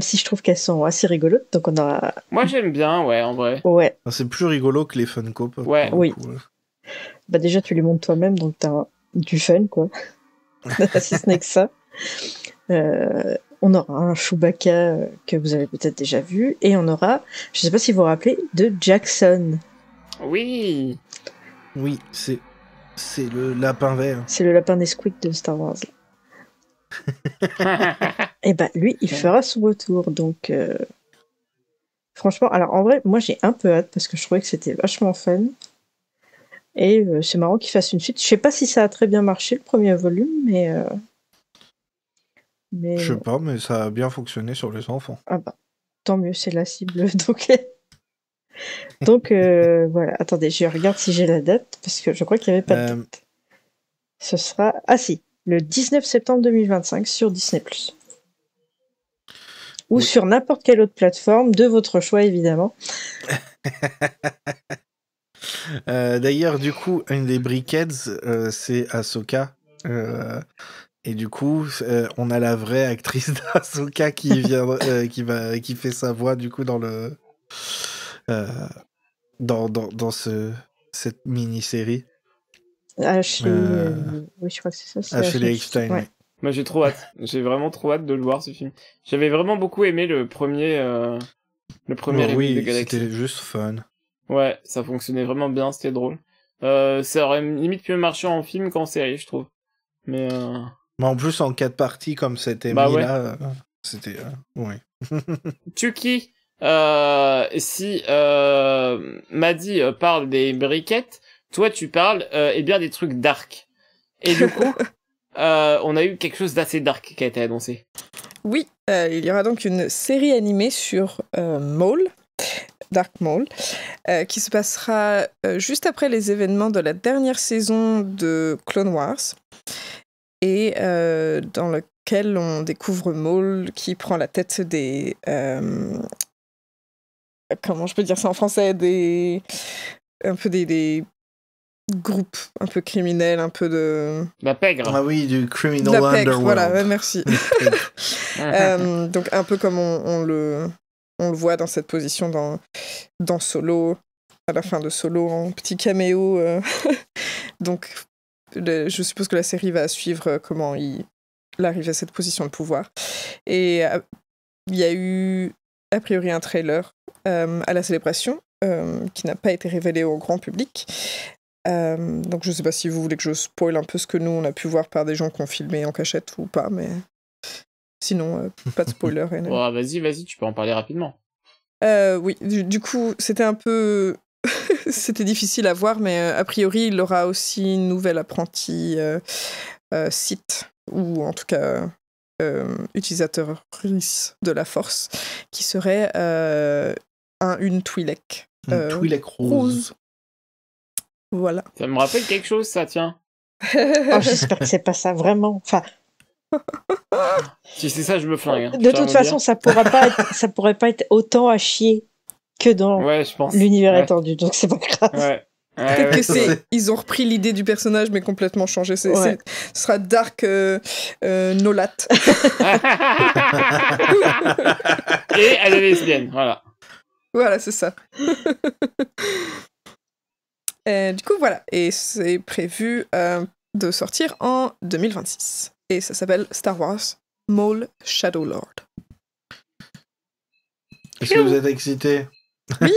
si je trouve qu'elles sont assez rigolotes. Donc on aura... Moi, j'aime bien, ouais, en vrai. Ouais. C'est plus rigolo que les Funko Pop. Ouais. Oui. Bah déjà, tu les montes toi-même, donc t'as du fun, quoi. Si ce n'est que ça. On aura un Chewbacca que vous avez peut-être déjà vu, et on aura, je sais pas si vous vous rappelez, de Jackson. Oui. Oui, c'est le lapin vert. C'est le lapin Nesquik de Star Wars. Et bah lui, il fera son retour, donc franchement, alors en vrai, moi j'ai un peu hâte parce que je trouvais que c'était vachement fun. Et c'est marrant qu'il fasse une suite. Je sais pas si ça a très bien marché le premier volume, mais Je sais pas, mais ça a bien fonctionné sur les enfants. Ah bah, tant mieux, c'est la cible. Donc voilà. Attendez, je regarde si j'ai la date, parce que je crois qu'il n'y avait pas de date. Ce sera... Ah si, le 19 septembre 2025 sur Disney+. Ou sur n'importe quelle autre plateforme, de votre choix, évidemment. D'ailleurs, du coup, une des briquettes, c'est Ahsoka. Et du coup, on a la vraie actrice d'Ahsoka qui vient, qui fait sa voix du coup dans le dans cette mini-série. Ashley, oui, je crois que c'est ça. Ashley Eckstein. Ouais. Oui. Moi, j'ai trop hâte. J'ai vraiment trop hâte de le voir, ce film. J'avais vraiment beaucoup aimé le premier Oui, de Galaxy. c'était juste fun. Ouais, ça fonctionnait vraiment bien, c'était drôle. Ça aurait limite mieux marché en film qu'en série, je trouve. Mais en plus, en 4 parties comme c'était mis là, c'était... ouais. Tuki, si Maddy parle des briquettes, toi tu parles bien des trucs dark. Et du coup, on a eu quelque chose d'assez dark qui a été annoncé. Oui, il y aura donc une série animée sur Maul, Dark Maul, qui se passera juste après les événements de la dernière saison de Clone Wars. et dans lequel on découvre Maul qui prend la tête des... comment je peux dire ça en français, un peu des groupes un peu criminels, un peu de... La pègre. Ah oui, du Criminal La pègre, Underworld. voilà, ouais, merci. Donc un peu comme on le voit dans cette position dans Solo, à la fin de Solo, en petit caméo. Donc je suppose que la série va suivre comment il arrive à cette position de pouvoir. Et il y a eu a priori un trailer à la célébration qui n'a pas été révélé au grand public. Donc je sais pas si vous voulez que je spoil un peu ce que nous on a pu voir par des gens qui ont filmé en cachette ou pas, mais sinon pas de spoiler. Oh, vas-y, tu peux en parler rapidement. Oui, du coup c'était un peu c'était difficile à voir, mais a priori il aura aussi une nouvelle apprentie Sith, ou en tout cas utilisatrice de la Force, qui serait une Twi'lek. Twi'lek rose. Voilà. Ça me rappelle quelque chose, ça, tiens. Oh, j'espère que c'est pas ça, vraiment. Enfin, Si c'est ça, je me flingue. de toute façon, ça pourrait pas être autant à chier que dans je pense. l'univers étendu, donc c'est pas grave. Ouais. Peut-être que ils ont repris l'idée du personnage, mais complètement changé. Ce sera Dark Nolat. Et elle est lesbienne, voilà. Voilà, c'est ça. Du coup, voilà. Et c'est prévu de sortir en 2026. Et ça s'appelle Star Wars Maul Shadow Lord. Est-ce que vous êtes excités? Oui.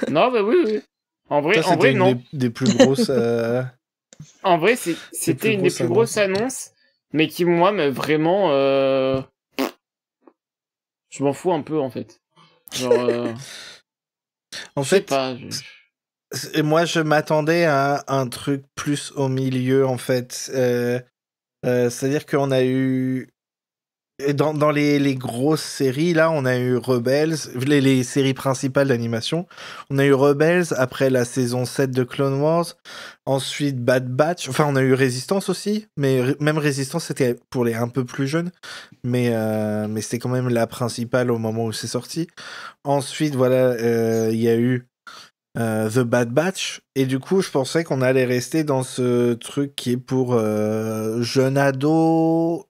Non, bah oui. En vrai, non. Des plus grosses. En vrai, c'était une des plus grosses annonces, mais qui, moi, vraiment... Je m'en fous un peu, en fait. Genre... En fait, pas, moi, je m'attendais à un truc plus au milieu, en fait. C'est-à-dire qu'on a eu... Dans les grosses séries, là, on a eu Rebels, les séries principales d'animation. On a eu Rebels après la saison 7 de Clone Wars. Ensuite, Bad Batch. Enfin, on a eu Résistance aussi. Mais même Résistance, c'était pour les un peu plus jeunes. Mais c'était quand même la principale au moment où c'est sorti. Ensuite, voilà, il y a eu The Bad Batch. Et du coup, je pensais qu'on allait rester dans ce truc qui est pour jeunes ados.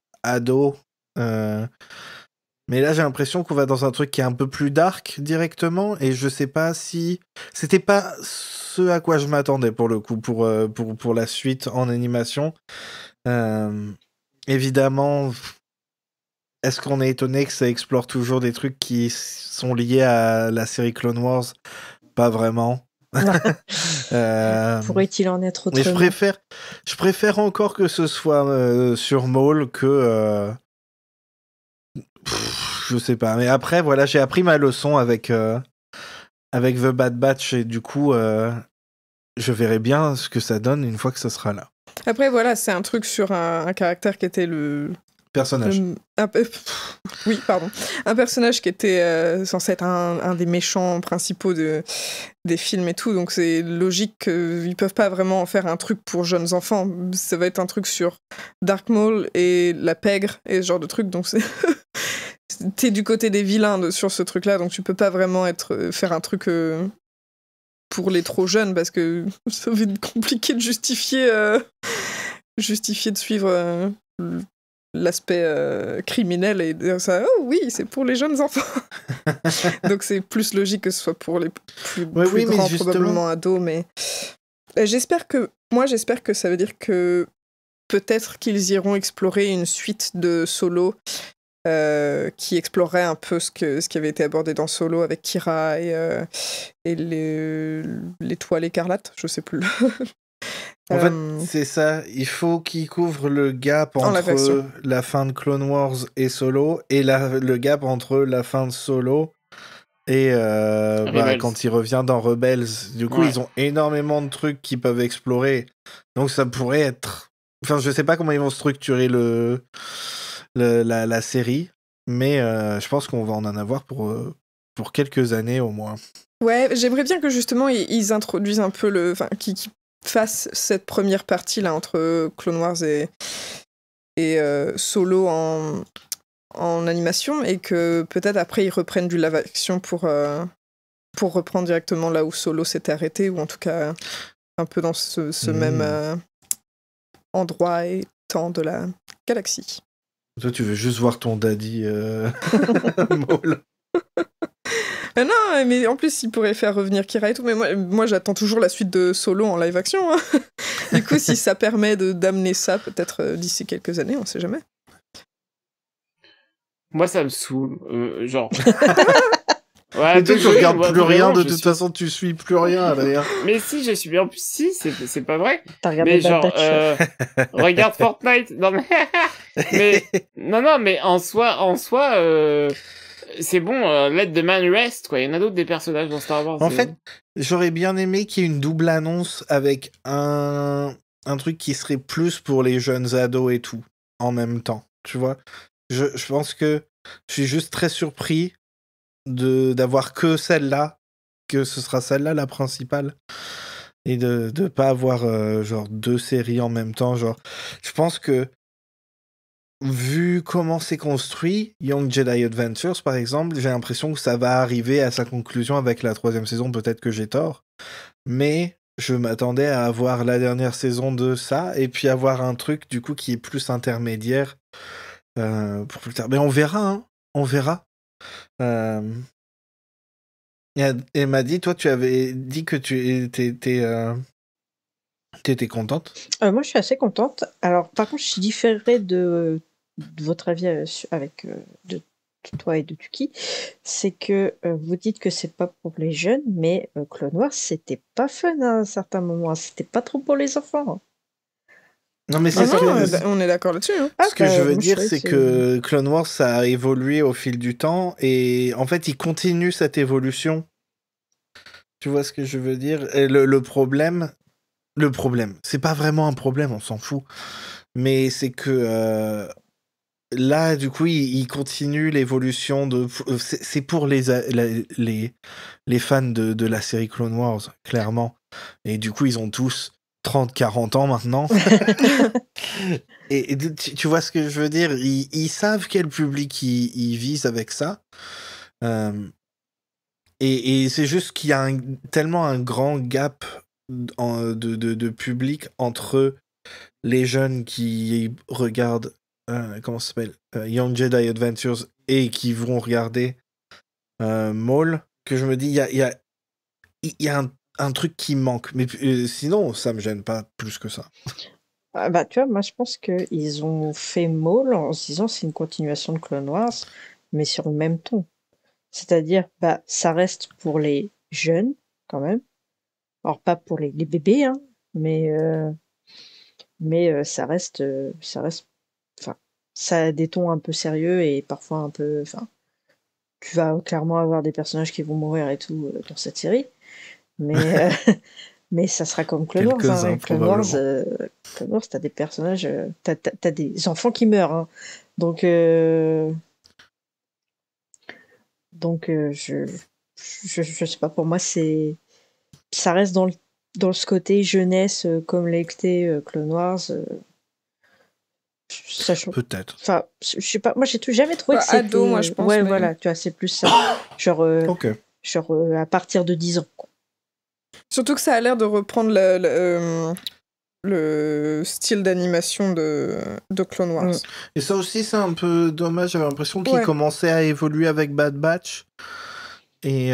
Mais là j'ai l'impression qu'on va dans un truc qui est un peu plus dark directement, et je sais pas si c'était pas ce à quoi je m'attendais pour le coup pour la suite en animation. Évidemment, est-ce qu'on est étonné que ça explore toujours des trucs qui sont liés à la série Clone Wars? Pas vraiment. Pourrait-il en être autrement? Mais je préfère encore que ce soit sur Maul que je sais pas, mais après voilà, j'ai appris ma leçon avec The Bad Batch, et du coup je verrai bien ce que ça donne une fois que ça sera là. Après voilà, c'est un truc sur un caractère qui était le personnage. Oui, pardon. Un personnage qui était censé être un des méchants principaux des films et tout, donc c'est logique qu'ils peuvent pas vraiment en faire un truc pour jeunes enfants. Ça va être un truc sur Dark Maul et la pègre et ce genre de truc, donc c'est... T'es du côté des vilains sur ce truc-là, donc tu peux pas vraiment faire un truc pour les trop jeunes, parce que ça va être compliqué de justifier de suivre l'aspect criminel et dire ça, oh oui, c'est pour les jeunes enfants. Donc c'est plus logique que ce soit pour les plus grands, probablement ados, mais j'espère que ça veut dire que peut-être qu'ils iront explorer une suite de Solo qui explorerait un peu ce qui avait été abordé dans Solo avec Kira et l'étoile écarlate, je sais plus. En fait, c'est ça. Il faut qu'il couvre le gap entre la fin de Clone Wars et Solo, et le gap entre la fin de Solo et quand il revient dans Rebels. Du coup, ils ont énormément de trucs qu'ils peuvent explorer. Donc ça pourrait être... Enfin, je sais pas comment ils vont structurer la série, mais je pense qu'on va en avoir pour quelques années au moins. Ouais, j'aimerais bien que justement ils introduisent un peu fassent cette première partie là entre Clone Wars et Solo en animation, et que peut-être après ils reprennent du live action pour reprendre directement là où Solo s'était arrêté, ou en tout cas un peu dans ce même endroit et temps de la galaxie. Toi, tu veux juste voir ton daddy Maul. Non, mais en plus, il pourrait faire revenir Kira et tout. Mais moi j'attends toujours la suite de Solo en live action. Hein. Du coup, si ça permet d'amener ça, peut-être d'ici quelques années, on sait jamais. Moi, ça me saoule. Genre. Ouais, toi, tu regardes plus rien, de toute façon, tu suis plus rien, d'ailleurs. Mais si, je suis bien. Si, c'est pas vrai. T'as regardé Mais genre, regarde Fortnite. Non, mais en soi, c'est bon, let the man rest, quoi. Il y en a d'autres des personnages dans Star Wars. En fait, j'aurais bien aimé qu'il y ait une double annonce avec un truc qui serait plus pour les jeunes ados et tout, en même temps, tu vois. Je pense que je suis juste très surpris d'avoir que celle-là, que ce sera celle-là la principale, et de pas avoir genre 2 séries en même temps. Genre, je pense que vu comment c'est construit, Young Jedi Adventures par exemple, j'ai l'impression que ça va arriver à sa conclusion avec la 3e saison. Peut-être que j'ai tort, mais je m'attendais à avoir la dernière saison de ça et puis avoir un truc du coup qui est plus intermédiaire pour plus tard. Mais on verra, hein, on verra. Et m'a dit, toi, tu avais dit que tu étais contente. Moi, je suis assez contente. Alors, par contre, je différerais de votre avis avec de toi et de Tuki. C'est que vous dites que c'est pas pour les jeunes, mais Clone Wars, c'était pas fun à un certain moment. C'était pas trop pour les enfants. Hein. Non, mais c'est on est d'accord là-dessus. Hein. Ce que je veux dire, c'est que Clone Wars, ça a évolué au fil du temps, et en fait, il continue cette évolution. Tu vois ce que je veux dire? Et le problème, c'est pas vraiment un problème, on s'en fout. Mais c'est que là, du coup, il continue l'évolution de. C'est pour les fans de la série Clone Wars, clairement. Et du coup, ils ont tous 30-40 ans maintenant. et tu vois ce que je veux dire? Ils savent quel public ils visent avec ça. Et c'est juste qu'il y a tellement un grand gap de public entre les jeunes qui regardent comment ça s'appelle, Young Jedi Adventures, et qui vont regarder Maul, que je me dis il y a un truc qui manque, mais sinon ça me gêne pas plus que ça. Ah bah tu vois, moi je pense qu'ils ont fait Maul en se disant c'est une continuation de Clone Wars, mais sur le même ton. C'est-à-dire, bah, ça reste pour les jeunes, quand même. Alors, pas pour les bébés, hein, mais ça reste, enfin, ça a des tons un peu sérieux et parfois un peu, enfin, tu vas clairement avoir des personnages qui vont mourir et tout dans cette série, mais mais ça sera comme Clone Wars. Hein. Clone Wars, t'as des personnages, t'as des enfants qui meurent, hein. Donc je sais pas, pour moi ça reste dans ce côté jeunesse comme l'a été Clone Wars. Sachant... Peut-être. Enfin, je sais pas, moi j'ai jamais trouvé que c'était ado, moi je pense. Ouais, voilà, tu vois, c'est plus ça. Genre à partir de 10 ans. Quoi. Surtout que ça a l'air de reprendre le style d'animation de Clone Wars. Et ça aussi, c'est un peu dommage. J'avais l'impression qu'il commençait à évoluer avec Bad Batch. Et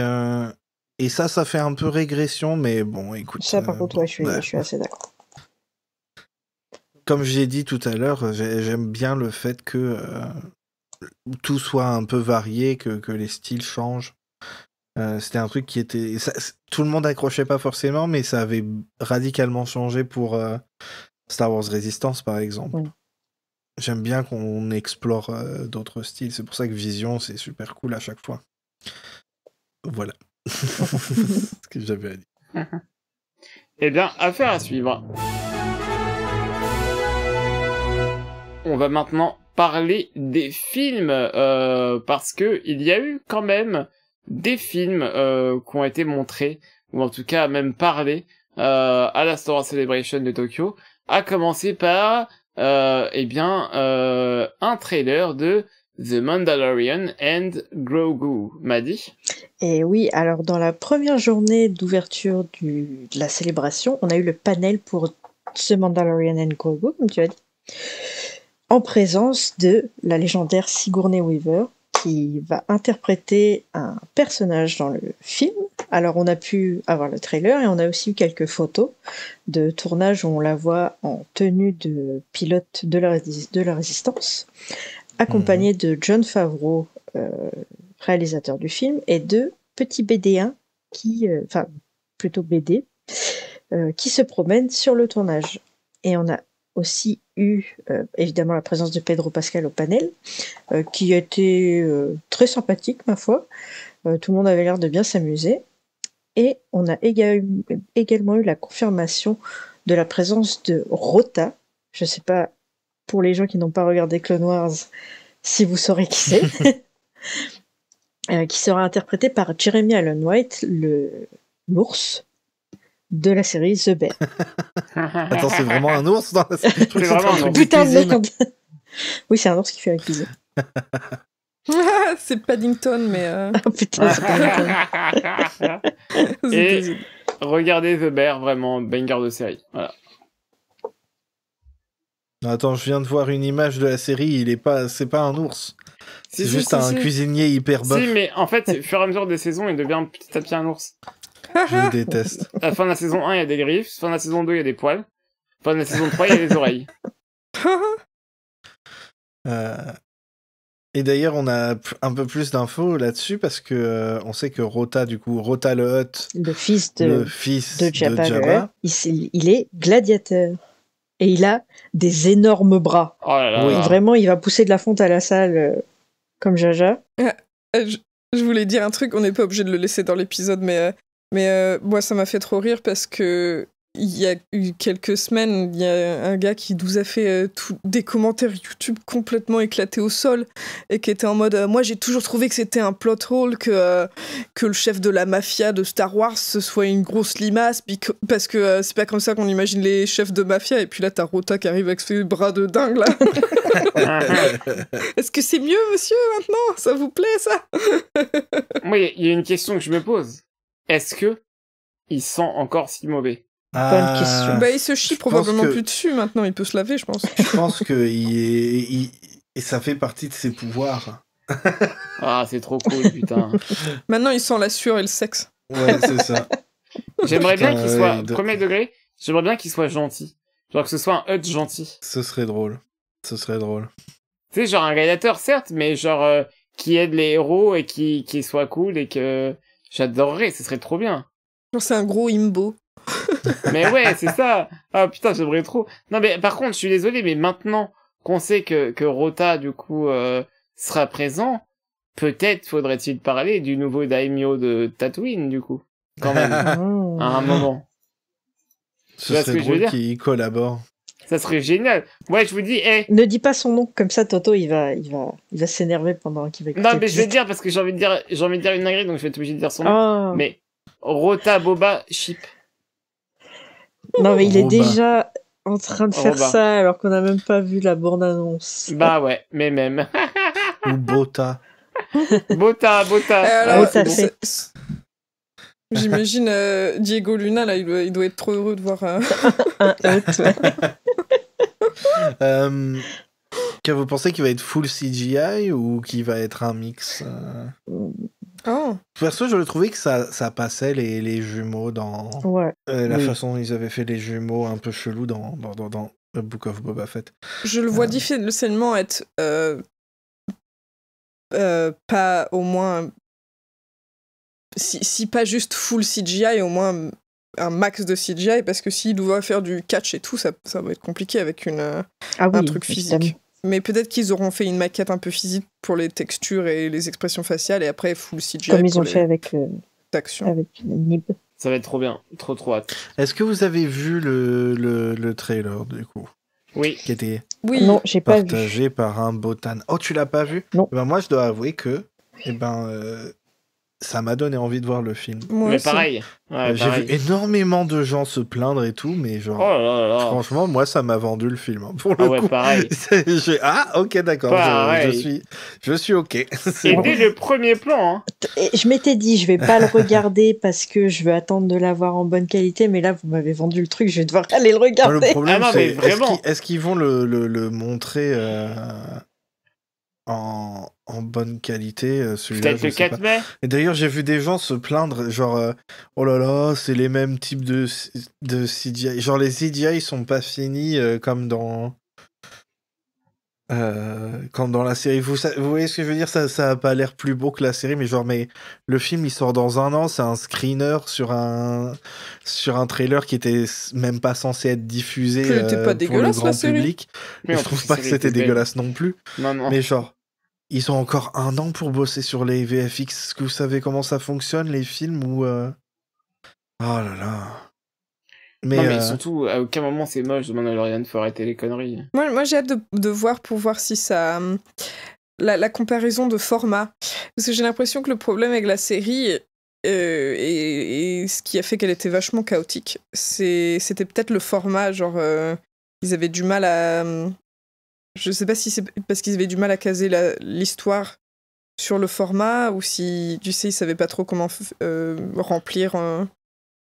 ça fait un peu régression, mais bon, écoute. Ça, par contre, je suis assez d'accord. Comme j'ai dit tout à l'heure, j'aime bien le fait que tout soit un peu varié, que les styles changent. C'était un truc qui était... tout le monde accrochait pas forcément, mais ça avait radicalement changé pour Star Wars Resistance, par exemple. Oui. J'aime bien qu'on explore d'autres styles. C'est pour ça que Vision, c'est super cool à chaque fois. Voilà. Ce que j'avais à dire. Eh bien, affaire à suivre. On va maintenant parler des films, parce que il y a eu quand même des films qui ont été montrés, ou en tout cas même parlé, à la Star Wars Celebration de Tokyo, a commencé par un trailer de The Mandalorian and Grogu, Maddy. Et oui, alors dans la première journée d'ouverture de la célébration, on a eu le panel pour The Mandalorian and Grogu, comme tu as dit, en présence de la légendaire Sigourney Weaver, qui va interpréter un personnage dans le film. Alors on a pu avoir le trailer et on a aussi eu quelques photos de tournage où on la voit en tenue de pilote de la Résistance, accompagnée de Jon Favreau, réalisateur du film, et de petits BD1 plutôt BD, qui se promènent sur le tournage. Et on a aussi eu évidemment la présence de Pedro Pascal au panel, qui a été très sympathique, ma foi. Tout le monde avait l'air de bien s'amuser. Et on a également eu la confirmation de la présence de Rota. Je ne sais pas, pour les gens qui n'ont pas regardé Clone Wars, si vous saurez qui c'est. Qui sera interprété par Jeremy Allen White, l'ours de la série The Bear. Attends, c'est vraiment un ours dans la série? C'est vraiment un ours. Putain de merde. Oui, c'est un ours qui fait la cuisine. C'est Paddington, mais... Oh putain, c'est pas Et regardez The Bear, vraiment banger de série. Voilà. Non, attends, je viens de voir une image de la série, c'est pas un ours. C'est juste un cuisinier hyper bof. Si, mais en fait, au fur et à mesure des saisons, il devient petit à petit un ours. Je déteste. À la fin de la saison 1, il y a des griffes. À la fin de la saison 2, il y a des poils. À la fin de la saison 3, il y a des oreilles. Et d'ailleurs, on a un peu plus d'infos là-dessus parce que on sait que Rota le Hutt, le fils de Jabba, il est gladiateur. Et il a des énormes bras. Oh là là. Oui. Vraiment, il va pousser de la fonte à la salle comme Jaja. Je voulais dire un truc, on n'est pas obligé de le laisser dans l'épisode, mais moi ça m'a fait trop rire parce que il y a eu quelques semaines, il y a un gars qui nous a fait des commentaires YouTube complètement éclatés au sol et qui était en mode moi j'ai toujours trouvé que c'était un plot hole que le chef de la mafia de Star Wars ce soit une grosse limace parce que c'est pas comme ça qu'on imagine les chefs de mafia. Et puis là t'as Rota qui arrive avec ses bras de dingue là. Est-ce que c'est mieux, monsieur, maintenant? Ça vous plaît, ça? Moi, il y a une question que je me pose. Est-ce que il sent encore si mauvais? Bonne question. Bah, il se chie probablement plus dessus maintenant, il peut se laver, je pense. Je pense que et ça fait partie de ses pouvoirs. Ah, c'est trop cool, putain. Maintenant, il sent la sueur et le sexe. Ouais, c'est ça. J'aimerais bien qu'il soit, premier degré, j'aimerais bien qu'il soit gentil. Genre que ce soit un Hutt gentil. Ce serait drôle. Tu sais, genre un gladiateur, certes, mais genre qui aide les héros et qui soit cool et que j'adorerais, ce serait trop bien. Genre c'est un gros imbo. Mais ouais, c'est ça. Ah putain, j'aimerais trop. Non mais par contre, je suis désolé, mais maintenant qu'on sait que Rota du coup sera présent, peut-être faudrait-il parler du nouveau daimyo de Tatooine du coup, quand même, à un moment. Ce serait drôle qu'il collabore. Ça serait génial. Ouais, je vous dis, ne dis pas son nom, comme ça Toto il va s'énerver pendant qu'il va écouter. Non mais je vais dire parce que j'ai envie de dire une dinguerie, donc je vais être obligé de dire son nom. Mais Rota Boba Chip. Non mais il est déjà en train de faire ça alors qu'on n'a même pas vu la bande-annonce. Bah ouais, mais même. Ou Bota. Bota. J'imagine Diego Luna là, il doit être trop heureux de voir un Que vous pensez qu'il va être full CGI ou qu'il va être un mix Perso, je trouvais que ça passait les jumeaux dans la façon dont ils avaient fait les jumeaux un peu chelous dans The Book of Boba Fett. Je le vois difficilement être pas au moins si pas juste full CGI, au moins un max de CGI, parce que s'il doit faire du catch et tout, ça va être compliqué avec un truc physique. Évidemment. Mais peut-être qu'ils auront fait une maquette un peu physique pour les textures et les expressions faciales, et après full CGI. Comme ils ont fait avec Nib. Ça va être trop bien, trop hâte. Est-ce que vous avez vu le trailer du coup? Oui. Qui était non, j'ai pas vu. Partagé par un botan. Oh, tu l'as pas vu? Non. Ben moi, je dois avouer que ça m'a donné envie de voir le film. Moi Mais aussi. pareil. Ouais, J'ai pareil. vu énormément de gens se plaindre et tout, mais genre, Oh là là. franchement, moi, ça m'a vendu le film. Hein, pour Ah le ouais, coup. pareil. Ah, ok, d'accord, Pareil. je suis ok. Et C'est bon. dès le premier plan, hein. Et je m'étais dit, je vais pas le regarder parce que je veux attendre de l'avoir en bonne qualité, mais là, vous m'avez vendu le truc, je vais devoir aller le Le regarder. problème, Ah non, mais c'est vraiment. est-ce qu'ils vont le montrer en bonne qualité, celui-là, Peut-être je le sais 4 pas. mai. Et d'ailleurs, j'ai vu des gens se plaindre, genre, oh là là, c'est les mêmes types de CGI. Genre, les CGI sont pas finis comme dans la série. Vous voyez ce que je veux dire? Ça a pas l'air plus beau que la série, mais genre, mais le film il sort dans un an, c'est un screener sur un trailer qui était même pas censé être diffusé Puis elle était pas pour le dégueulasse, la grand série. public. Mais Et en je trouve plus, pas la que série c'était était belle. dégueulasse non plus. Non. Mais genre, ils ont encore un an pour bosser sur les VFX. Est-ce que vous savez comment ça fonctionne, les films ou Oh là là. Mais, Non, mais surtout, à aucun moment c'est moche de Mandalorian, faut arrêter les conneries. Moi j'ai hâte de voir pour voir si ça. La comparaison de format. Parce que j'ai l'impression que le problème avec la série, et ce qui a fait qu'elle était vachement chaotique, c'était peut-être le format. Genre, ils avaient du mal à. Je sais pas si c'est parce qu'ils avaient du mal à caser l'histoire sur le format ou si, tu sais, ils savaient pas trop comment remplir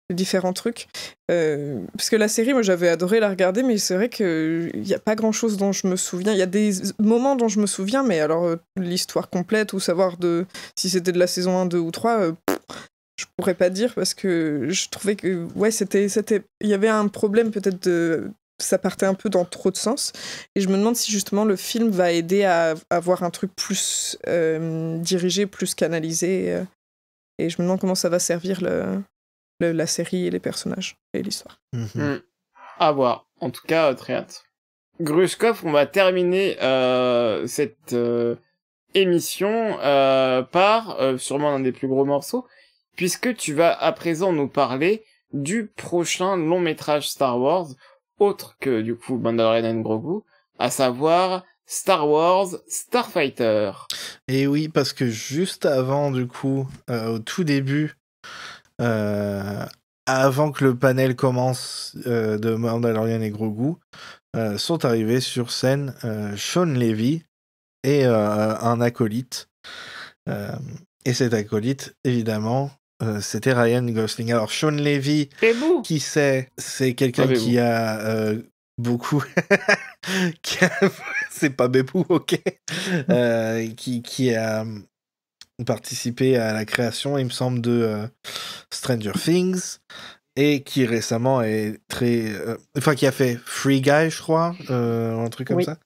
les différents trucs. Parce que la série, moi, j'avais adoré la regarder, mais c'est vrai qu'il n'y a pas grand-chose dont je me souviens. Il y a des moments dont je me souviens, mais alors l'histoire complète ou savoir si c'était de la saison 1, 2 ou 3, je pourrais pas dire parce que je trouvais que, ouais, il y avait un problème peut-être de... Ça partait un peu dans trop de sens. Et je me demande si justement le film va aider à avoir un truc plus dirigé, plus canalisé. Et je me demande comment ça va servir la série et les personnages et l'histoire. À voir. En tout cas, très hâte. Grushkov, on va terminer cette émission par sûrement un des plus gros morceaux, puisque tu vas à présent nous parler du prochain long métrage Star Wars, autre que du coup Mandalorian and Grogu, à savoir Star Wars Starfighter. Et oui, parce que juste avant, du coup, au tout début, avant que le panel commence de Mandalorian et Grogu, sont arrivés sur scène Sean Levy et un acolyte. Et cet acolyte, évidemment, c'était Ryan Gosling. Alors, Sean Levy, qui c'est quelqu'un qui a beaucoup... C'est pas Bébou, ok. Qui a participé à la création, il me semble, de Stranger Things, et qui récemment est très... qui a fait Free Guy, je crois, un truc comme ça.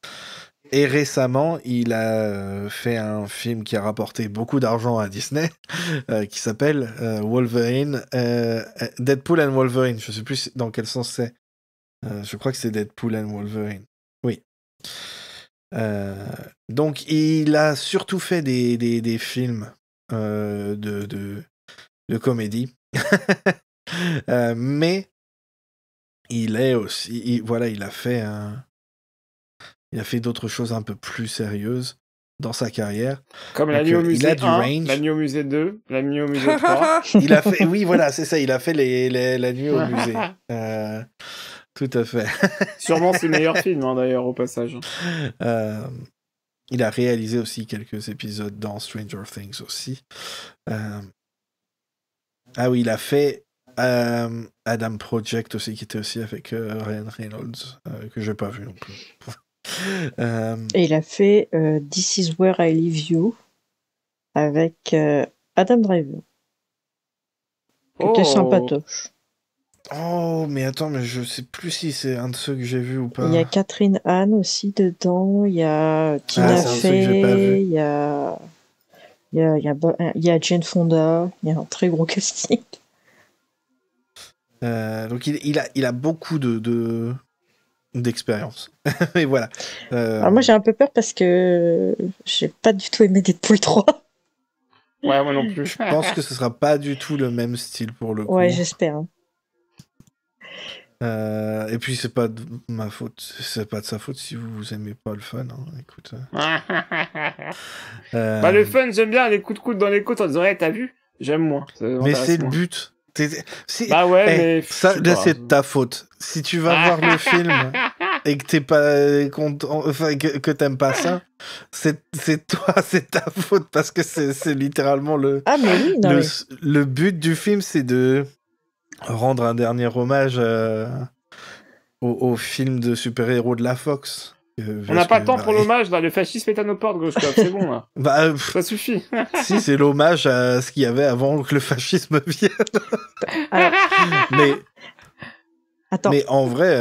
Et récemment, il a fait un film qui a rapporté beaucoup d'argent à Disney, qui s'appelle Wolverine, Deadpool and Wolverine. Je sais plus dans quel sens c'est. Je crois que c'est Deadpool and Wolverine. Oui. Donc, il a surtout fait des films de comédie. Mais il est aussi... il a fait d'autres choses un peu plus sérieuses dans sa carrière. Comme la nuit au musée 1, la nuit au musée 2, la nuit au musée 3. Il a fait... Oui, voilà, c'est ça. Il a fait la nuit au musée. Tout à fait. Sûrement ses meilleurs films, hein, d'ailleurs, au passage. Il a réalisé aussi quelques épisodes dans Stranger Things aussi. Ah oui, il a fait Adam Project aussi, qui était aussi avec Ryan Reynolds, que j'ai pas vu non plus. Et il a fait This Is Where I Leave You avec Adam Driver. Qui était sympatoche. Oh, mais attends, mais je sais plus si c'est un de ceux que j'ai vu ou pas. Il y a Catherine Hahn aussi dedans, il y a Tina Fey, il y a Jane Fonda, il y a un très gros casting. Donc il a beaucoup d'expérience. Mais voilà. Alors moi j'ai un peu peur parce que j'ai pas du tout aimé Deadpool 3. Ouais, moi non plus. Je pense que ce sera pas du tout le même style pour le coup. Ouais, j'espère. Hein. Et puis c'est pas de ma faute, c'est pas de sa faute si vous aimez pas le fun. Hein. Écoute. Le fun, j'aime bien les coups de coude dans les côtes en disant hey, t'as vu, j'aime moins. Mais c'est le but. Bah ouais, mais... Ça, là, c'est de ta faute. Si tu vas voir le film et que t'es pas content, enfin, que t'aimes pas ça, c'est toi, c'est ta faute, parce que c'est littéralement Ah, mais oui, non, le but du film, c'est de rendre un dernier hommage au film de super-héros de la Fox. On n'a pas le temps pour l'hommage, là. Le fascisme est à nos portes, Gauche-Club. C'est bon, là. Ça suffit. Si, c'est l'hommage à ce qu'il y avait avant que le fascisme vienne. Attends. Mais en vrai...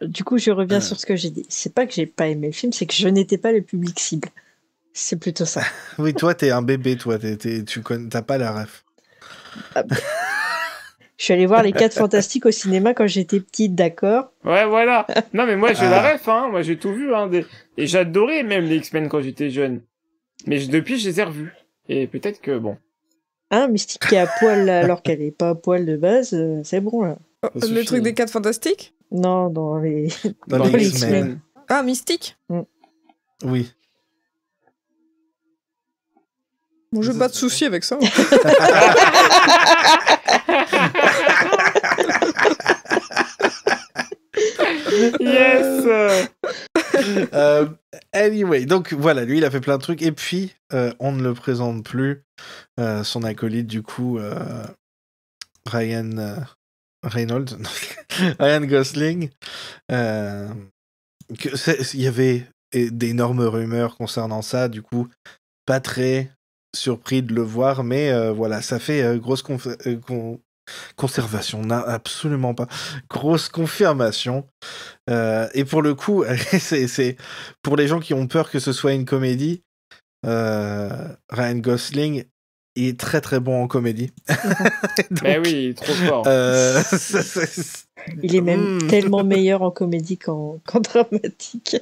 du coup, je reviens sur ce que j'ai dit. C'est pas que j'ai pas aimé le film, c'est que je n'étais pas le public cible. C'est plutôt ça. Oui, toi, t'es un bébé, toi. T'as pas la ref. Je suis allée voir les 4 Fantastiques au cinéma quand j'étais petite, d'accord. Ouais, voilà. Non, mais moi, j'ai la ref, hein. Moi, j'ai tout vu, hein. Et j'adorais même les X-Men quand j'étais jeune. Mais depuis, je les ai revus. Et peut-être que, bon... Hein, Mystique qui est à poil là, alors qu'elle est pas à poil de base, c'est bon, là. Le truc des 4 Fantastiques ? Non, dans les X-Men. Ah, Mystique ? Oui. Bon, j'ai pas de soucis avec ça. Yes. Anyway, donc voilà, lui il a fait plein de trucs et puis on ne le présente plus, son acolyte du coup, Ryan Reynolds, Ryan Gosling. Il y avait d'énormes rumeurs concernant ça, du coup pas très surpris de le voir, mais voilà, ça fait grosse conservation, absolument pas. Grosse confirmation. Et pour le coup, c'est pour les gens qui ont peur que ce soit une comédie, Ryan Gosling est très très bon en comédie. Donc, mais oui, il est trop fort. Il est même tellement meilleur en comédie qu'en dramatique.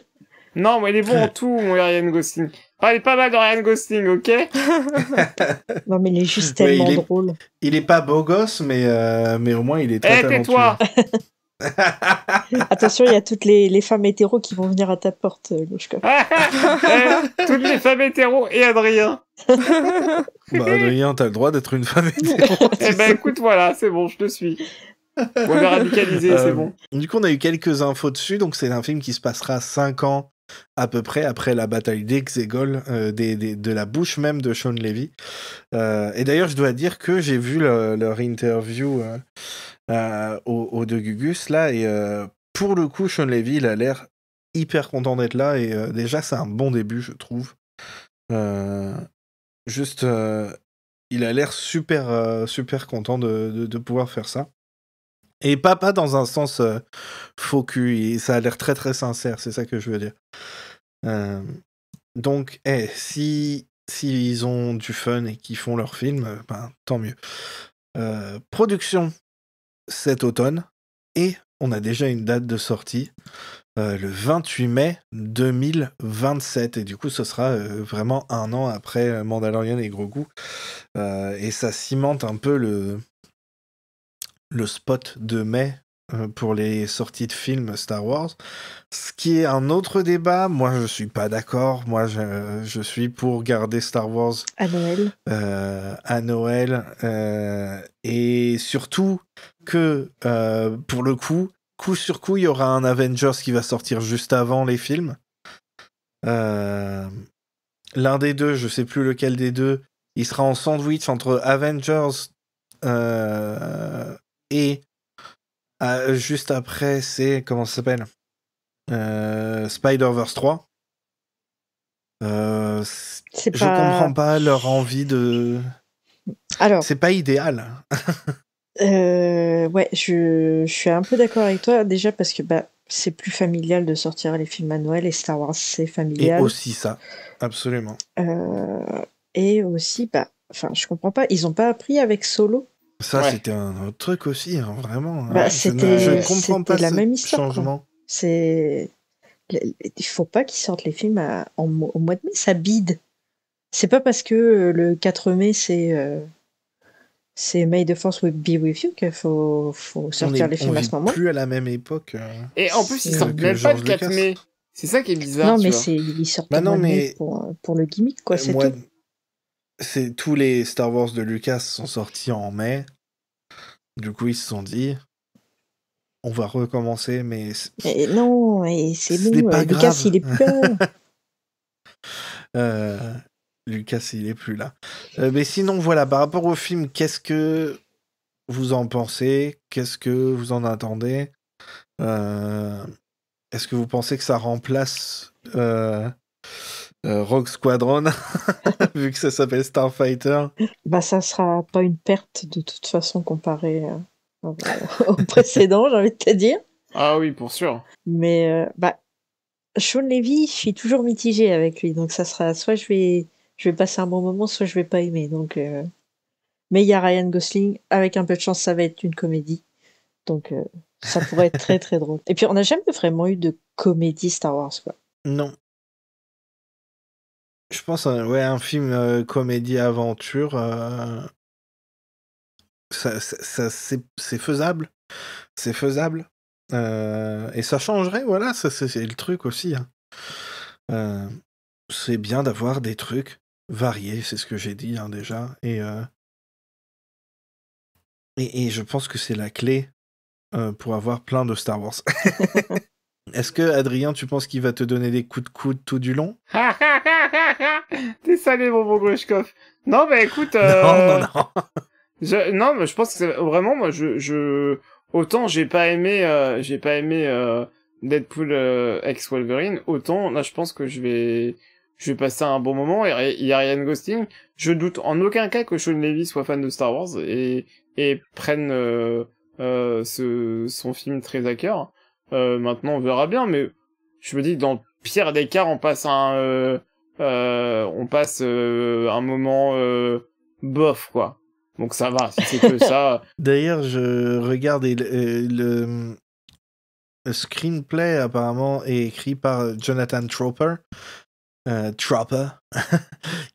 Non, mais il est bon en tout, mon Ryan Gosling. Parlez pas mal de Ryan Gosling, ok? Non, mais il est juste tellement drôle. Il est pas beau gosse, mais au moins il est très talentueux. Tais-toi. Attention, il y a toutes les femmes hétéros qui vont venir à ta porte, Louchka. Toutes les femmes hétéros et Adrien. Bah, Adrien, t'as le droit d'être une femme hétéro. Eh ben, écoute, voilà, c'est bon, je te suis. On va radicaliser, c'est bon. Du coup, on a eu quelques infos dessus. Donc, c'est un film qui se passera 5 ans à peu près après la bataille d'Exegol, de la bouche même de Sean Levy. Et d'ailleurs, je dois dire que j'ai vu leur interview au De Gugus, là, et pour le coup, Sean Levy, il a l'air hyper content d'être là, et déjà, c'est un bon début, je trouve. Il a l'air super content de pouvoir faire ça. Et pas dans un sens faux cul, ça a l'air très très sincère, c'est ça que je veux dire. Donc, si ils ont du fun et qu'ils font leur film, ben, tant mieux. Production cet automne, et on a déjà une date de sortie, le 28 mai 2027, et du coup ce sera vraiment 1 an après Mandalorian et Grogu, et ça cimente un peu le spot de mai pour les sorties de films Star Wars. Ce qui est un autre débat, moi je suis pas d'accord, moi je suis pour garder Star Wars à Noël. Et surtout que pour le coup sur coup il y aura un Avengers qui va sortir juste avant les films. L'un des deux, je sais plus lequel des deux, il sera en sandwich entre Avengers et juste après, c'est... Comment ça s'appelle Spider-Verse 3. Je comprends pas leur envie de... Alors, c'est pas idéal. Ouais, je suis un peu d'accord avec toi, déjà parce que c'est plus familial de sortir les films à Noël, et Star Wars, c'est familial. Et aussi ça, absolument. Et aussi, je comprends pas, ils ont pas appris avec Solo. Ça, c'était un autre truc aussi, hein, vraiment. Je comprends pas la ce même histoire, changement. Il faut pas qu'ils sortent les films au mois de mai, ça bide. C'est pas parce que le 4 mai, c'est May the Force be with you qu'il faut sortir les films à ce moment. On vit plus à la même époque. Et en plus, ils sortent même pas le 4 mai. C'est ça qui est bizarre. Non, mais ils sortent au mois de mai pour le gimmick, quoi, c'est tout. tous les Star Wars de Lucas sont sortis en mai. Du coup, ils se sont dit, on va recommencer, mais Et non, et c'est ce n'est bon, pas Lucas, grave. il est plus là. Lucas, il est plus là. Mais sinon, voilà, par rapport au film, qu'est-ce que vous en pensez? Qu'est-ce que vous en attendez? Est-ce que vous pensez que ça remplace Rogue Squadron, vu que ça s'appelle Starfighter? Bah, ça sera pas une perte de toute façon comparé au précédent, j'ai envie de te dire. Ah oui, pour sûr. Mais Sean Levy, je suis toujours mitigée avec lui, donc ça sera soit je vais passer un bon moment, soit je vais pas aimer. Donc, mais il y a Ryan Gosling, avec un peu de chance, ça va être une comédie, donc ça pourrait être très très drôle. Et puis on n'a jamais vraiment eu de comédie Star Wars, quoi. Non. Je pense, ouais, un film comédie-aventure, c'est faisable. C'est faisable. Et ça changerait, voilà, ça, c'est le truc aussi. Hein. C'est bien d'avoir des trucs variés, c'est ce que j'ai dit hein, déjà. Et je pense que c'est la clé pour avoir plein de Star Wars. Est-ce que, Adrien, tu penses qu'il va te donner des coups de coude tout du long? T'es salé, mon bon Grushkov. Non, bah écoute... Non. Non, mais je pense que c'est vraiment, moi, autant j'ai pas aimé Deadpool ex Wolverine, autant là, je pense que je vais passer un bon moment. Et il y a Ryan Gosling. Je doute en aucun cas que Sean Levy soit fan de Star Wars et prenne son film très à cœur. Maintenant, on verra bien, mais je me dis que dans le pire des cas, on passe un moment bof, quoi. Donc ça va, si c'est que ça. D'ailleurs, je regarde le screenplay apparemment est écrit par Jonathan Tropper,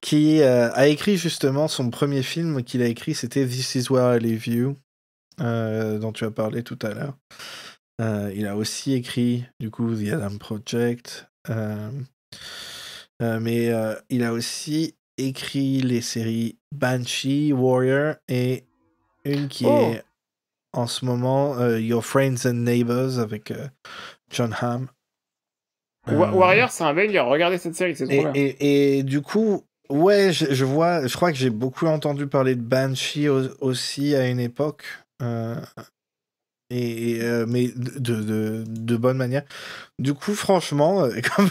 qui a écrit justement son premier film qu'il a écrit, c'était This Is Where I Leave You, dont tu as parlé tout à l'heure. Il a aussi écrit du coup The Adam Project, mais il a aussi écrit les séries Banshee, Warrior et une qui est en ce moment Your Friends and Neighbors avec John Hamm. Warrior, c'est un banger. Regardez cette série, c'est trop bien. Et du coup, ouais, je crois que j'ai beaucoup entendu parler de Banshee aussi à une époque. Mais de bonne manière. Du coup, franchement, comme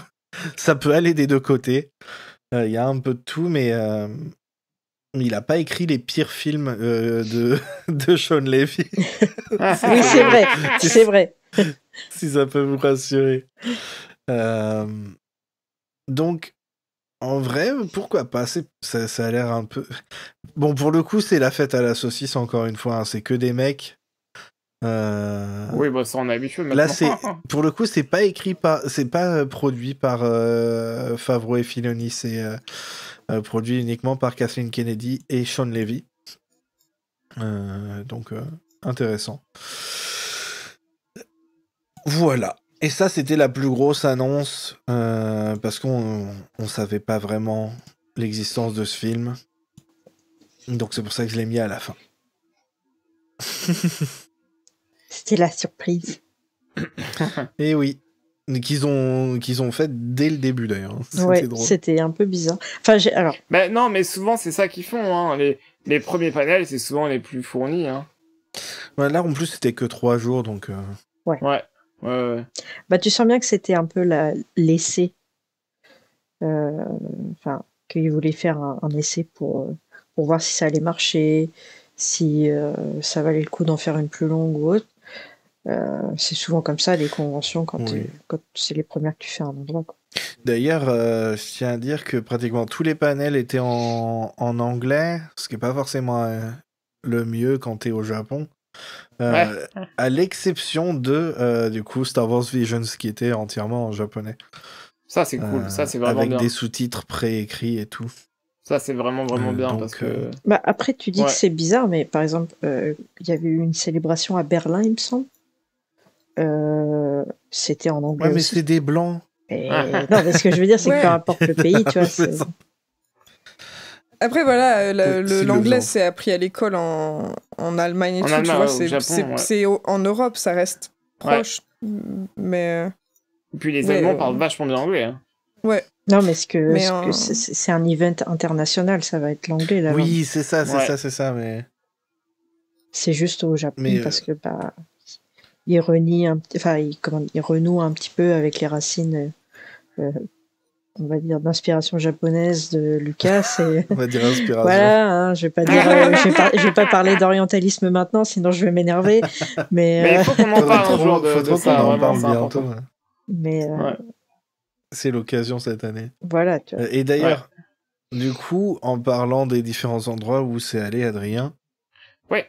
ça peut aller des deux côtés. Il y a un peu de tout, mais il n'a pas écrit les pires films de Sean Levy. Oui, c'est vrai, c'est vrai. Si ça peut vous rassurer. Donc, en vrai, pourquoi pas? Ça a l'air un peu... Bon, pour le coup, c'est la fête à la saucisse, encore une fois. Hein. C'est que des mecs. Oui, bah ça on est habitué maintenant. Là, pour le coup, c'est pas produit par Favreau et Filoni, c'est produit uniquement par Kathleen Kennedy et Sean Levy. Donc, intéressant. Voilà. Et ça, c'était la plus grosse annonce parce qu'on savait pas vraiment l'existence de ce film. Donc, c'est pour ça que je l'ai mis à la fin. C'était la surprise. Et oui. Qu'ils ont fait dès le début d'ailleurs. Ouais, c'était un peu bizarre. Enfin, alors. Ben non, mais souvent c'est ça qu'ils font. Hein. Les premiers panels, c'est souvent les plus fournis. Hein. Ouais, là, en plus, c'était que 3 jours, donc. Ouais. Bah, tu sens bien que c'était un peu l'essai. Enfin, qu'ils voulaient faire un essai pour voir si ça allait marcher, si ça valait le coup d'en faire une plus longue ou autre. C'est souvent comme ça, les conventions, quand c'est les premières que tu fais à un endroit. Quoi. D'ailleurs, je tiens à dire que pratiquement tous les panels étaient en anglais, ce qui n'est pas forcément le mieux quand tu es au Japon. À l'exception de, du coup, Star Wars Visions, qui était entièrement en japonais. Ça, c'est cool. Ça, c'est vraiment avec bien. Avec des sous-titres préécrits et tout. Ça, c'est vraiment bien donc, parce que... Bah, après, tu dis que c'est bizarre, mais par exemple, il y avait eu une célébration à Berlin, il me semble. C'était en anglais. Ouais, mais aussi. c'est des blancs. Non, mais ce que je veux dire, c'est que peu importe le pays, tu vois. Après, voilà, Si le l'anglais, faisant. c'est appris à l'école en Allemagne et En tout, tu Allemagne, vois. ouais, au Japon, ouais. C'est en Europe, ça reste Ouais. proche. Mais Et puis les Ouais, Allemands parlent vachement bien anglais. Hein. ouais. Non, mais Mais c'est un event international, ça va être l'anglais là. Oui, c'est ça, Ouais. mais... C'est juste au Japon Mais, parce que il renie il renoue un petit peu avec les racines, on va dire d'inspiration japonaise de Lucas. Et on va dire inspiration. voilà, hein, je vais pas dire, je vais pas parler d'orientalisme maintenant, sinon je vais m'énerver. Mais il faut qu'on en parle un jour faut de trop ça, qu'on en vraiment, parle c'est bientôt. important. Ouais. Mais Ouais. C'est l'occasion cette année. voilà, tu vois. Et d'ailleurs, du coup, en parlant des différents endroits où c'est allé, Adrien, Ouais.